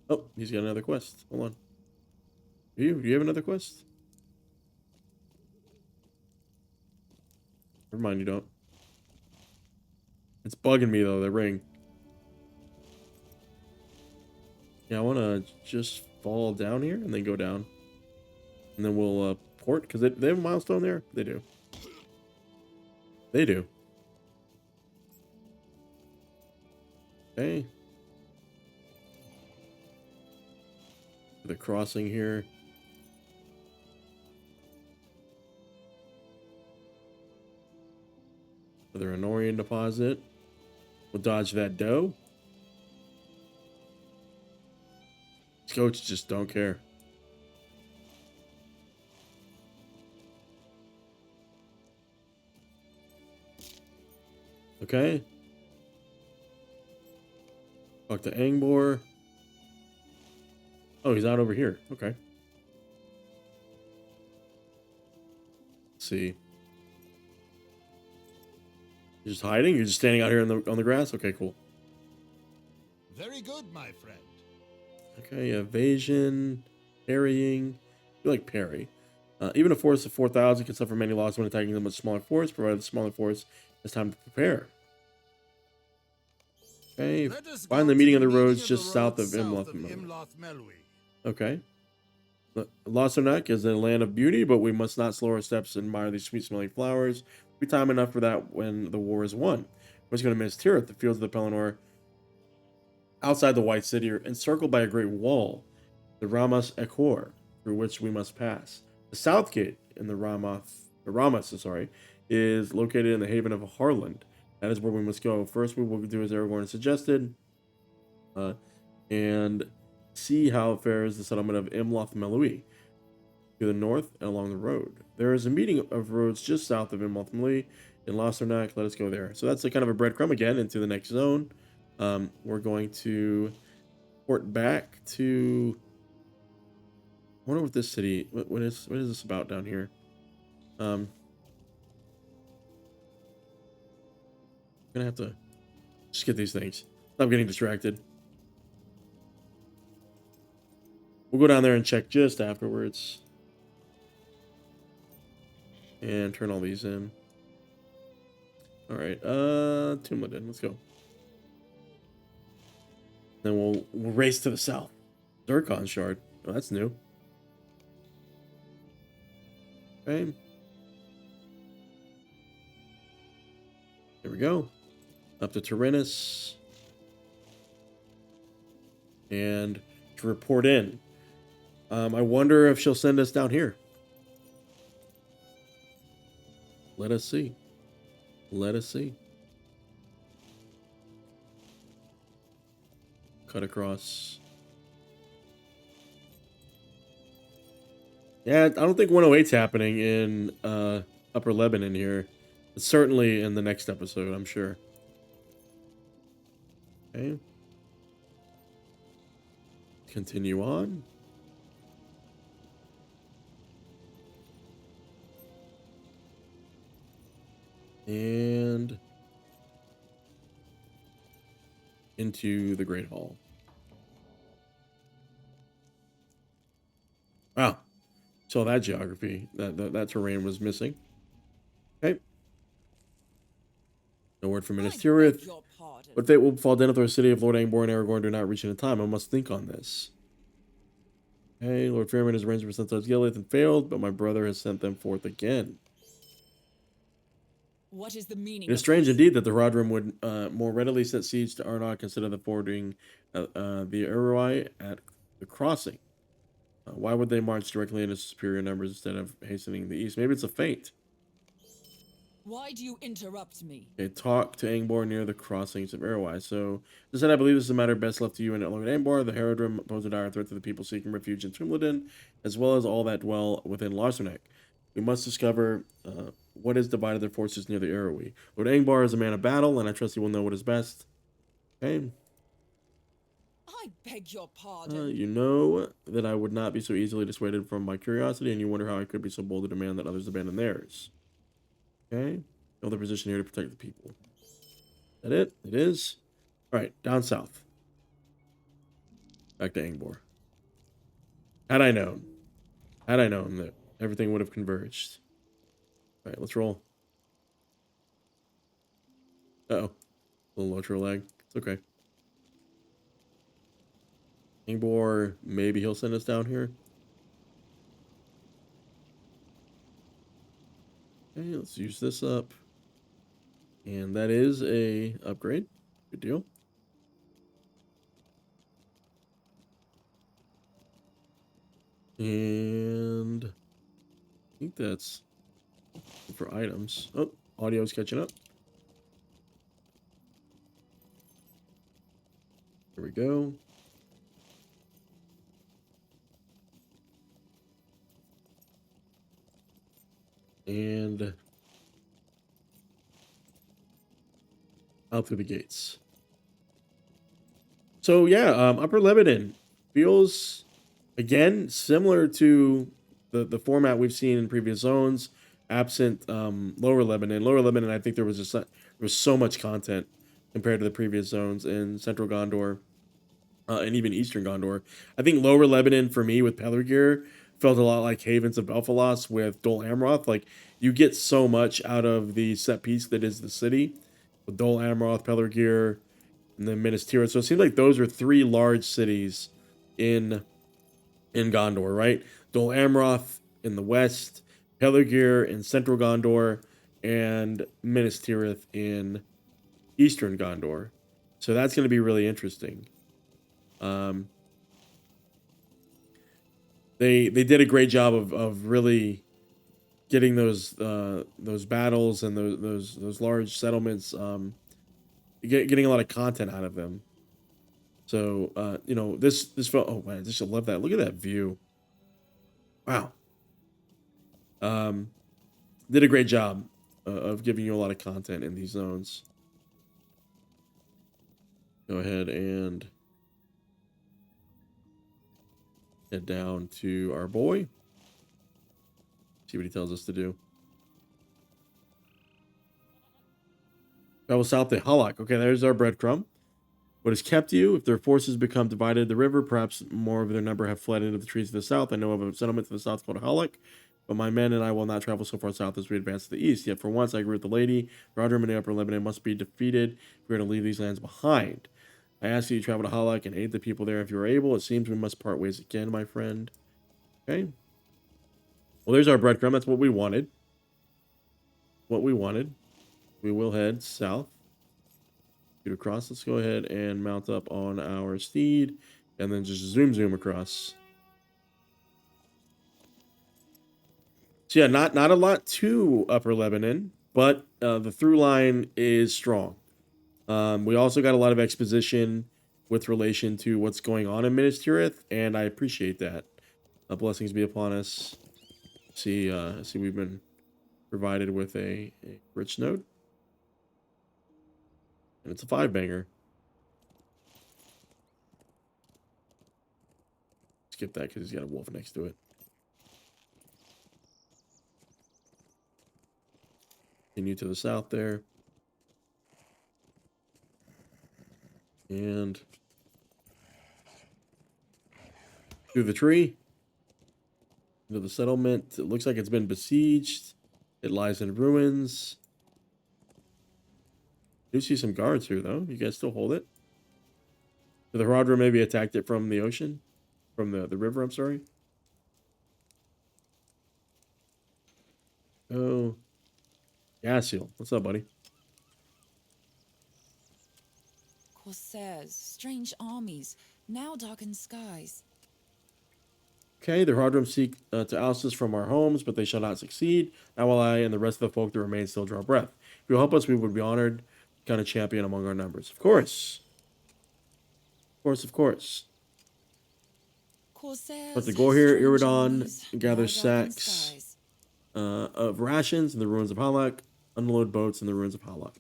Oh, he's got another quest. Hold on. Do you have another quest? Never mind, you don't. It's bugging me though, the ring. Yeah, I want to just fall down here and then go down. And then we'll port, because they have a milestone there? They do. They do. Okay. The crossing here. Another Anorian deposit. We'll dodge that dough. These goats just don't care. Okay. Talk to Angbor. Oh, he's out over here. Okay. Let's see. You're just hiding? You're just standing out here on the grass? Okay, cool. Very good, my friend. Okay, evasion, parrying. You like parry. Even a force of 4,000 can suffer many losses when attacking a much smaller force, provided the smaller force has time to prepare. Okay, find the meeting of the roads just south of Imloth Melui. Okay. Losternak is a land of beauty, but we must not slow our steps and admire these sweet-smelling flowers. Be time enough for that when the war is won. We're just going to Minas Tirith, the fields of the Pelennor, outside the White City, are encircled by a great wall, the Ramas Ekor, through which we must pass. The south gate in the Ramas, is located in the haven of Harland. That is where we must go. First, we will do as Aragorn suggested, and see how it fares the settlement of Imloth Melui to the north and along the road. There is a meeting of roads just south of Imloth Melui in Losternak. Let us go there. So that's a kind of a breadcrumb again into the next zone. We're going to port back to. I wonder what this city. What is this about down here? I'm gonna have to just get these things. Stop getting distracted. We'll go down there and check just afterwards. And turn all these in. Alright, Tumladen, let's go. Then we'll race to the south. Zircon shard. Oh, that's new. Okay. There we go. Up to Terenis. And to report in. I wonder if she'll send us down here. Let us see. Let us see. Cut across. Yeah, I don't think 108's happening in Upper Lebennin here. It's certainly in the next episode, I'm sure. Okay. Continue on. And into the Great Hall. Wow. Saw that geography. That terrain was missing. Okay. No word from Minas Tirith. But fate will befall Denethor, city of Lord Angbor and Aragorn do not reach in time. I must think on this. Okay, Lord Fairman has arranged for Sentinels Gilead and failed, but my brother has sent them forth again. What is the meaning? It is strange indeed that the Rodrum would more readily set siege to Arnok instead of the fording the Erui at the crossing. Why would they march directly into superior numbers instead of hastening the east? Maybe it's a feint. Why do you interrupt me? Okay, talk to Angbor near the crossings of Erui. So, just said I believe this is a matter best left to you and Lord Angbor. The Haradrim pose a dire threat to the people seeking refuge in Tumladen, as well as all that dwell within Larsenek. We must discover what has divided their forces near the Erui? Lord Angbor is a man of battle, and I trust he will know what is best. Okay. I beg your pardon. You know that I would not be so easily dissuaded from my curiosity, and you wonder how I could be so bold to demand that others abandon theirs. Okay. Know the position here to protect the people. Is that it? It is. All right, down south. Back to Angbor. Had I known that everything would have converged. All right, let's roll. Uh-oh. A little LOTRO lag. It's okay. Angbor, maybe he'll send us down here. Okay, let's use this up. And that is a upgrade. Good deal. And I think that's for items. Oh, audio's catching up. Here we go. And out through the gates. So yeah, Upper Lebennin feels again similar to the format we've seen in previous zones, absent Lower Lebennin. Lower Lebennin, I think there was so much content compared to the previous zones in Central Gondor and even Eastern Gondor. I think Lower Lebennin for me with Pelargir felt a lot like Havens of Belfalos with Dol Amroth. Like you get so much out of the set piece that is the city with Dol Amroth, Pelargir, and then Minas Tirith. So it seems like those are three large cities in Gondor, right? Dol Amroth in the west, Pelargir in Central Gondor, and Minas Tirith in Eastern Gondor. So that's going to be really interesting. They did a great job of really getting those battles and those large settlements, getting a lot of content out of them. So you know, this felt, oh man, I just love that. Look at that view. Wow. Did a great job of giving you a lot of content in these zones. Go ahead and head down to our boy. See what he tells us to do. Travel south to Halak. Okay, there's our breadcrumb. What has kept you? If their forces become divided at the river, perhaps more of their number have fled into the trees to the south. I know of a settlement to the south called Halak, but my men and I will not travel so far south as we advance to the east. Yet for once, I agree with the lady. Rodrum and the Upper Lebennin must be defeated if we're going to leave these lands behind. I ask you to travel to Halak and aid the people there if you are able. It seems we must part ways again, my friend. Okay. Well, there's our breadcrumb. That's what we wanted. What we wanted. We will head south. Shoot across. Let's go ahead and mount up on our steed and then just zoom across. So yeah, not a lot to Upper Lebennin, but the through line is strong. We also got a lot of exposition with relation to what's going on in Minas Tirith, and I appreciate that. Blessings be upon us. See, we've been provided with a rich note. And it's a 5-banger. Skip that because he's got a wolf next to it. Continue to the south there. And through the tree. Into the settlement. It looks like it's been besieged. It lies in ruins. I do see some guards here, though. You guys still hold it? The Haradrim maybe attacked it from the ocean? From the river, I'm sorry. Oh. Yasil. What's up, buddy? Corsairs, strange armies, now darkened skies. Okay, the Haradrim seek to oust us from our homes, but they shall not succeed. Now while I and the rest of the folk that remain still draw breath. If you help us, we would be honored. Kind of champion among our numbers. Of course. Of course. Corsairs, But to go here, strange Iridon armies, gather now darkened sacks. skies. of rations in the ruins of Halak, unload boats in the ruins of Halak.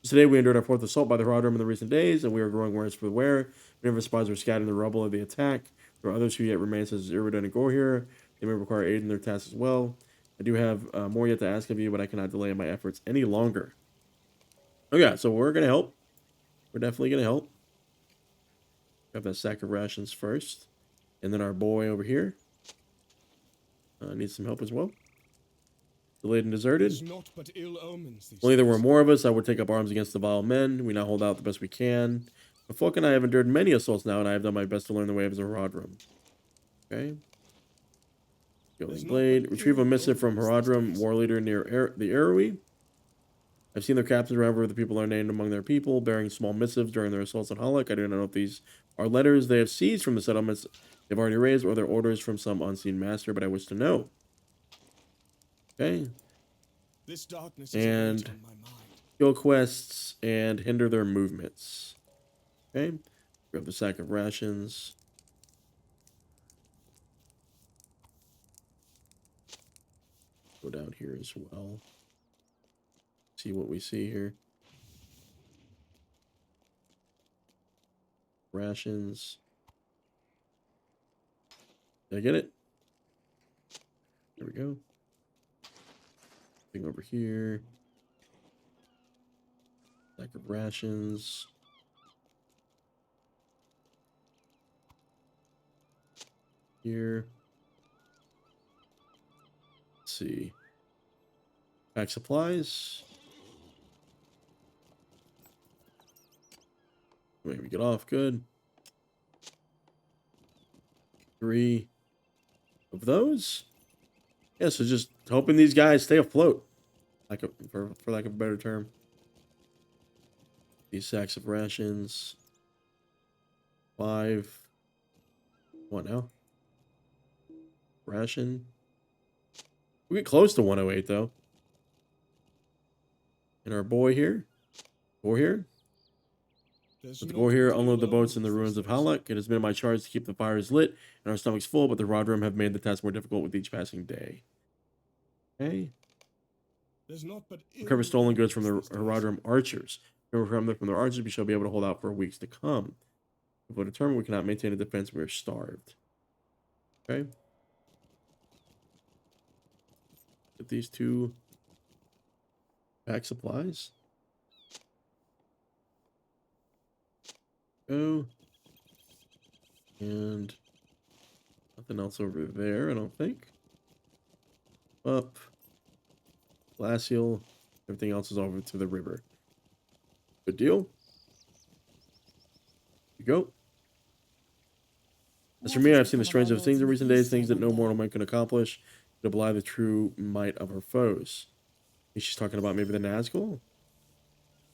Today we endured our fourth assault by the Haradrim in the recent days, and we are growing worse for the wear. Many of our spies are scattered in the rubble of the attack. There are others who yet remain, such as Erui and Angbor here. They may require aid in their tasks as well. I do have more yet to ask of you, but I cannot delay my efforts any longer. Okay, so we're gonna help. We're definitely gonna help. Grab that sack of rations first, and then our boy over here needs some help as well. Delayed and deserted. There's naught but ill omens these Only there were days. more of us, I would take up arms against the vile men. We now hold out the best we can. But Folk and I have endured many assaults now, and I have done my best to learn the way of the Haradrim. Okay. Going blade. Retrieve a missive from Haradrim, war leader near the Erui. I've seen their captains remember where the people are named among their people, bearing small missives during their assaults on Halak. I do not know if these are letters they have seized from the settlements they've already raised, or their orders from some unseen master, but I wish to know. Okay. This darkness is And weight on my mind. kill quests and hinder their movements. Okay. Grab the sack of rations. Go down here as well. See what we see here. Rations. Did I get it? There we go. Thing over here. Sack of rations. Here. Let's see. Pack supplies. Wait, we get off. Good. 3 of those. Yeah, so just hoping these guys stay afloat. For lack of a better term. These sacks of rations. 5. What now? Ration. We get close to 108 though. And our boy here. Boy here. There's Let's naught go here, but unload the ill boats in the omens ruins these of days. Halak. It has been my charge to keep the fires lit and our stomachs full, but the Haradrim have made the task more difficult with each passing day. Okay. There's naught but Recover ill stolen goods from the omens these days. Haradrim archers. Recover them from their archers, we shall be able to hold out for weeks to come. If we're determined we cannot maintain a defense, we are starved. Okay. Get these 2 pack supplies. Go. And nothing else over there, I don't think. Up. Glacial. Everything else is over to the river. Good deal. Here you go. As for me, I've seen the strangest things in recent days, things that no mortal man can accomplish, to belie the true might of our foes. I think she's talking about maybe the Nazgul?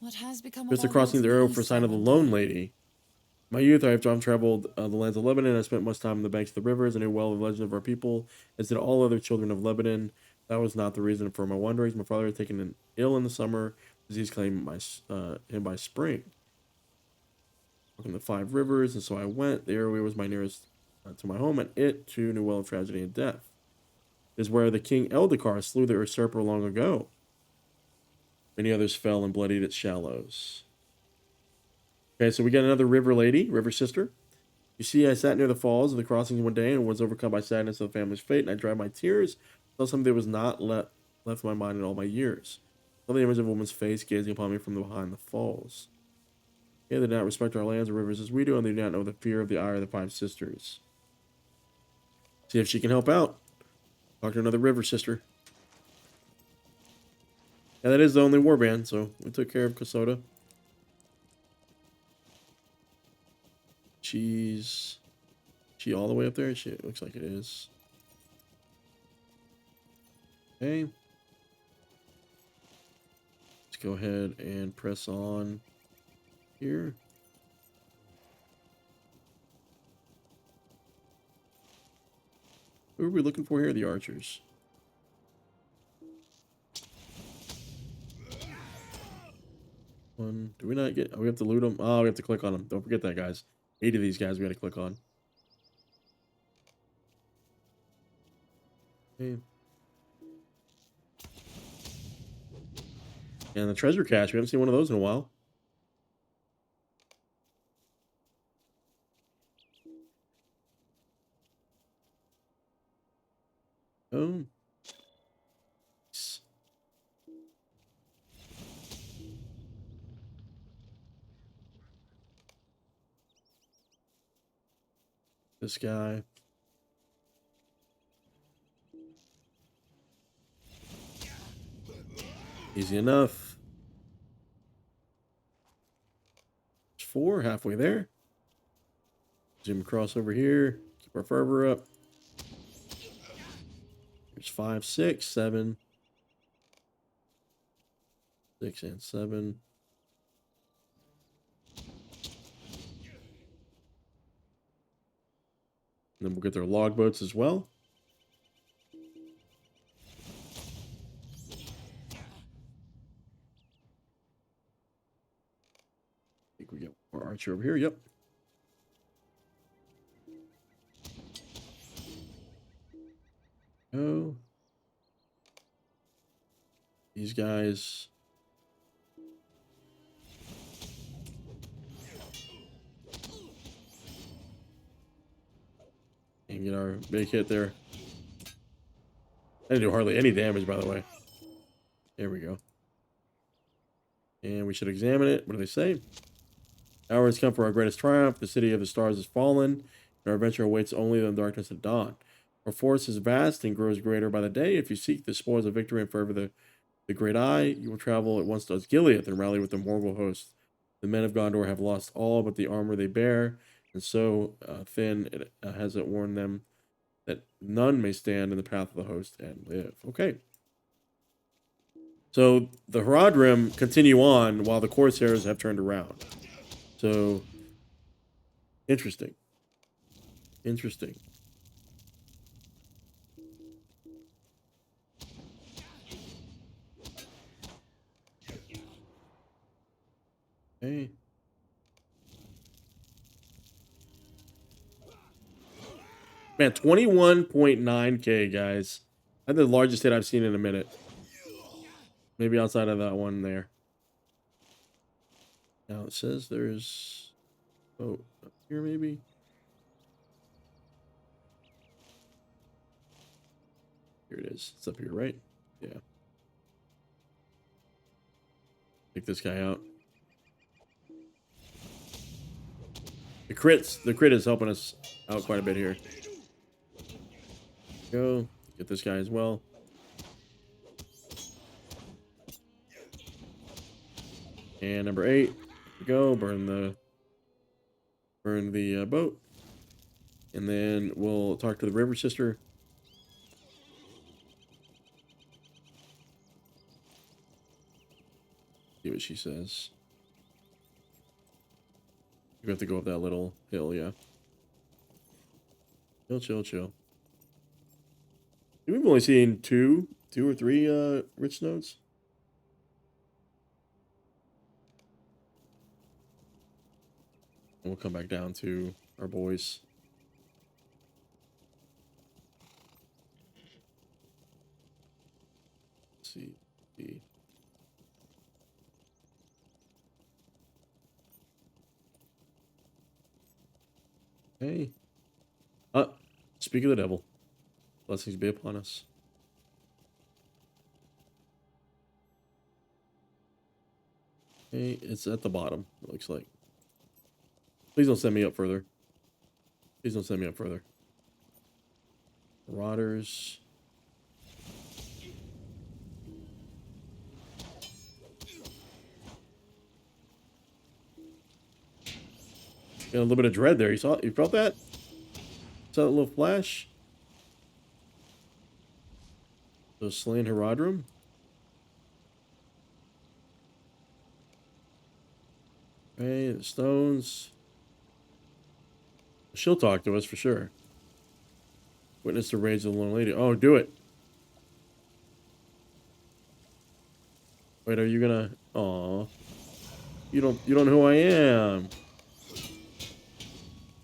What has become of Just our crossing lords the in arrow East, for a sign of the I lone wonder? lady. In my youth, I have traveled the lands of Lebanon. I spent much time on the banks of the rivers. I knew well the legend of our people, as did all other children of Lebanon. That was not the reason for my wanderings. My father had taken an ill in the summer. Disease claimed him by spring. Walking the 5 rivers, and so I went. The Erui was my nearest to my home, and it too knew well of tragedy and death. It is where the king Eldakar slew the usurper long ago. Many others fell and bloodied its shallows. Okay, so we got another river lady, river sister. You see, I sat near the falls of the crossings one day and was overcome by sadness of the family's fate, and I dried my tears. Saw something that was not left in my mind in all my years. Saw the image of a woman's face gazing upon me from behind the falls. They do not respect our lands or rivers as we do, and they do not know the fear of the ire of the 5 sisters. See if she can help out. Talk to another river sister. Yeah, that is the only warband, so we took care of Kasota. She's... She all the way up there? She looks like it is. Okay. Let's go ahead and press on here. Who are we looking for here? The archers. One. Do we not get... Oh, we have to loot them. Oh, we have to click on them. Don't forget that, guys. 8 of these guys we got to click on. Okay. And the treasure cache. We haven't seen one of those in a while. Oh. This guy. Easy enough. There's 4, halfway there. Zoom across over here. Keep our fervor up. There's 5, 6, 7. 6 and 7. And then we'll get their logboats as well. I think we get more archer over here. Yep. Oh. These guys. And get our big hit there. I didn't do hardly any damage, by the way. There we go. And we should examine it. What do they say? Hour has come for our greatest triumph. The city of the stars has fallen, and our adventure awaits only the darkness of dawn. Our force is vast and grows greater by the day. If you seek the spoils of victory and further the great eye, you will travel at once to Gilead and rally with the Morgul host. The men of Gondor have lost all but the armor they bear, and so thin it has it warned them that none may stand in the path of the host and live. Okay. So the Haradrim continue on while the corsairs have turned around. So interesting. Interesting. Okay. Man, 21.9k, guys. That's the largest hit I've seen in a minute. Maybe outside of that one there. Now it says there's... Oh, up here maybe? Here it is. It's up here, right? Yeah. Take this guy out. The crit is helping us out quite a bit here. Go. Get this guy as well. And number 8. Here we go. Burn the boat. And then we'll talk to the river sister. See what she says. You have to go up that little hill, yeah. Chill, chill, chill. We've only seen two or three rich nodes. And we'll come back down to our boys. Let's see. Hey. Speak of the devil. Blessings be upon us. Okay, it's at the bottom, it looks like. Please don't send me up further. Please don't send me up further. Marauders. Got a little bit of dread there. You felt that? Saw that little flash? So slain Haradrim. Okay, the stones. She'll talk to us for sure. Witness the rage of the lone lady. Oh, do it. Wait, are you gonna? Aw. You don't know who I am.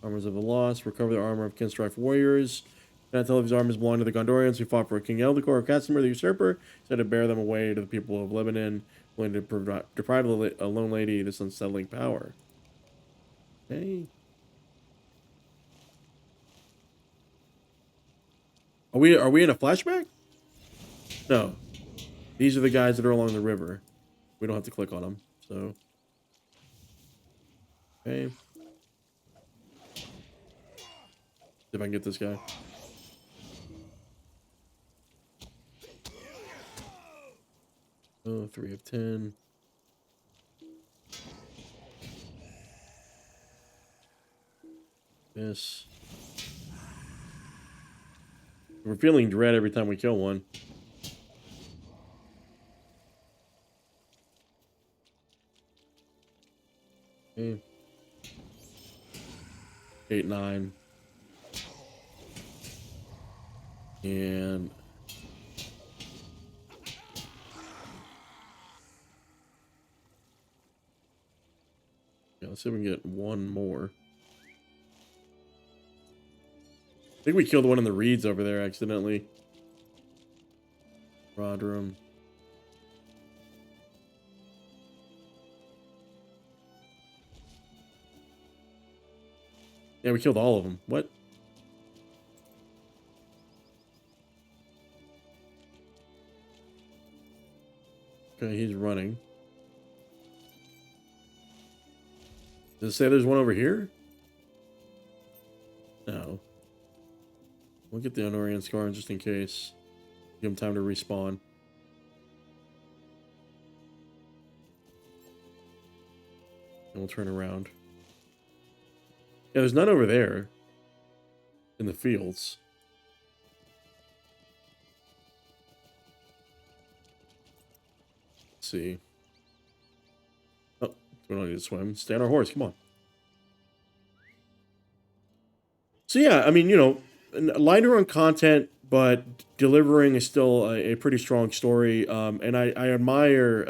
Armors of the Lost. Recover the armor of Kinstrife warriors. Can I tell if these armies belong to the Gondorians who fought for King Eldecor of Casimir the Usurper? Said to bear them away to the people of Lebanon. Going to deprive a lone lady this unsettling power. Okay. Are we in a flashback? No. These are the guys that are along the river. We don't have to click on them, so. Okay. See if I can get this guy. Oh, 3 of 10. Yes. We're feeling dread every time we kill one. Okay. 8, 9. And yeah, let's see if we can get one more. I think we killed one in the reeds over there accidentally. Rodrum. Yeah, we killed all of them. What? Okay, he's running. Does it say there's one over here? No. We'll get the Honorian Scar just in case. Give him time to respawn. And we'll turn around. Yeah, there's none over there. In the fields. Let's see. Oh, we don't need to swim. Stay on our horse, come on. So yeah, I mean, you know, lighter on content, but delivering is still a pretty strong story. And I admire,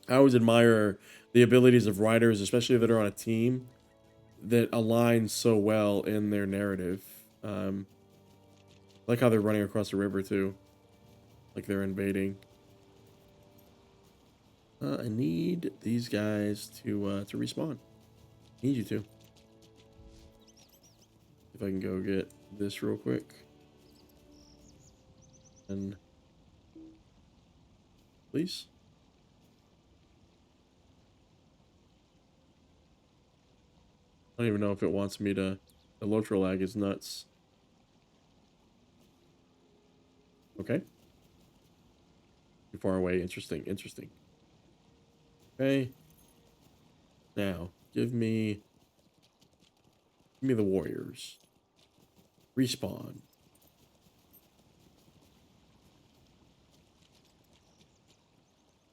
I always admire the abilities of writers, especially that are on a team, that align so well in their narrative. Like how they're running across the river too, like they're invading. I need these guys to respawn. Need you to. If I can go get this real quick. And please. I don't even know if it wants me to. The LOTRO lag is nuts. Okay. Too far away. Interesting. Interesting. Okay. Now, give me the warriors. Respawn.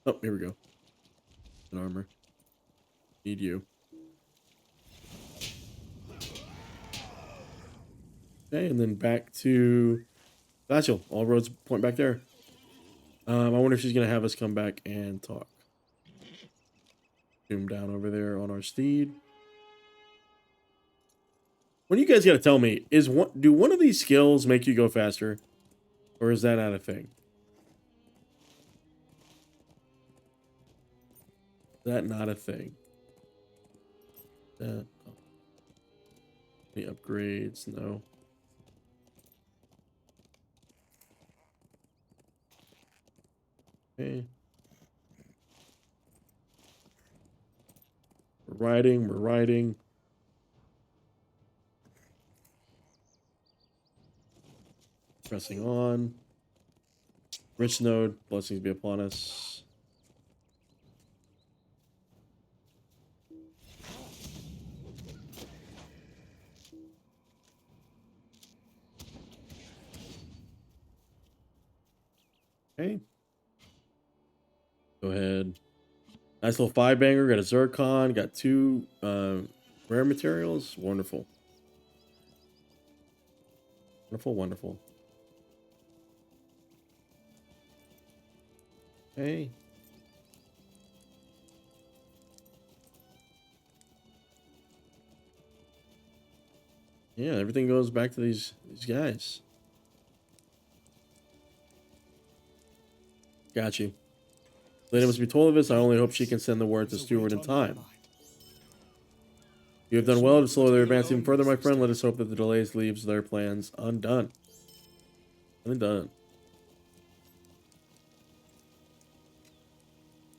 Oh, here we go. An armor. Need you. Okay, and then back to Vassal. All roads point back there. I wonder if she's gonna have us come back and talk. Zoom down over there on our steed. When you guys gotta tell me, do one of these skills make you go faster? Or is that not a thing? Is that not a thing? Oh. Any upgrades? No. Okay. We're riding. Pressing on. Rich node, blessings be upon us. Okay. Go ahead. Nice little 5-banger. Got a Zircon. Got 2 rare materials. Wonderful. Wonderful. Okay. Yeah, everything goes back to these guys. Got you. Lady must be told of this. I only hope she can send the word to Steward in time. You have done well to slow their advance even further, my friend. Let us hope that the delays leaves their plans undone. Undone.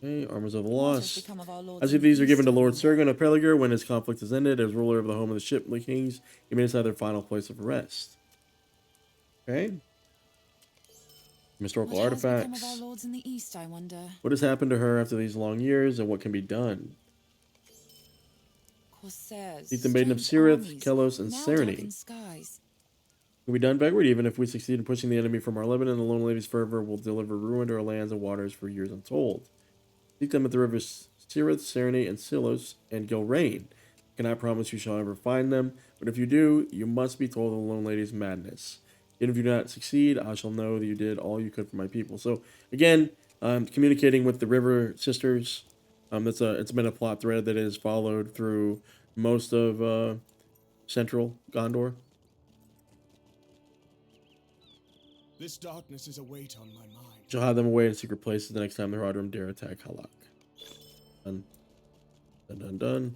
Okay, armors of the What has lost. become of our lords As in if these the are given to east, I Lord wonder? Sergon of Pelargir when his conflict is ended. As ruler of the home of the Shiply Kings, he made us their final place of rest. Okay. Historical What has become of our artifacts. lords in the east, I wonder? What has happened to her after these long years, and what can be done? Corsairs, Meet the Maiden of strange Tirith, armies, Kelos, and now Serenity. darken skies. Can be done, Vegward. Even if we succeed in pushing the enemy from our Lebanon, the Lone Lady's fervor will deliver ruin to our lands and waters for years untold. Seek them at the rivers Tirith, Serenity, and Silos, and Gilrain. Cannot promise you shall ever find them, but if you do, you must be told of the Lone Lady's madness. Even if you do not succeed, I shall know that you did all you could for my people. So, again, communicating with the River Sisters. It's been a plot thread that is followed through most of Central Gondor. This darkness is a weight on my mind. She'll hide them away in secret places the next time the Haradrim dare attack Halak. Done. Done, done, done.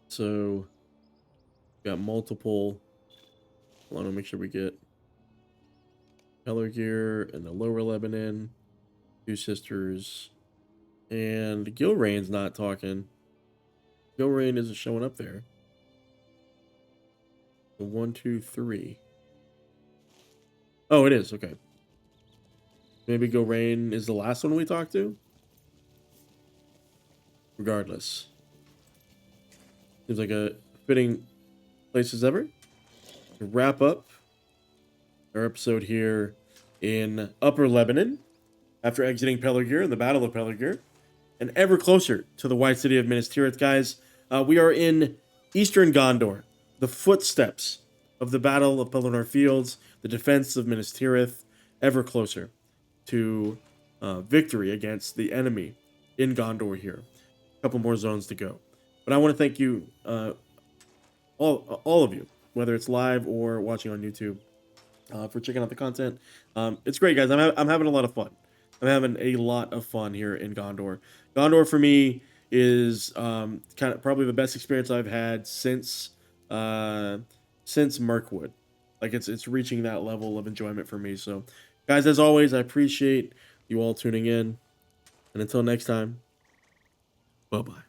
So, got multiple. Hold on, I'll make sure we get Pelargir and the Lower Lebanon, two sisters, and Gilrain's not talking. Gilrain isn't showing up there. So 1, 2, 3. Oh, it is. Okay. Maybe Gilrain is the last one we talked to? Regardless. Seems like a fitting place as ever to wrap up our episode here in Upper Lebanon after exiting Pelargir in the Battle of Pelargir and ever closer to the White City of Minas Tirith, guys. We are in Eastern Gondor, the footsteps of the Battle of Pelennor Fields, the defense of Minas Tirith, ever closer to victory against the enemy in Gondor here. A couple more zones to go. But I want to thank you, all of you, whether it's live or watching on YouTube, for checking out the content. It's great, guys. I'm having a lot of fun. I'm having a lot of fun here in Gondor. Gondor for me is kind of probably the best experience I've had since Mirkwood. Like it's reaching that level of enjoyment for me. So, guys, as always, I appreciate you all tuning in. And until next time, bye bye.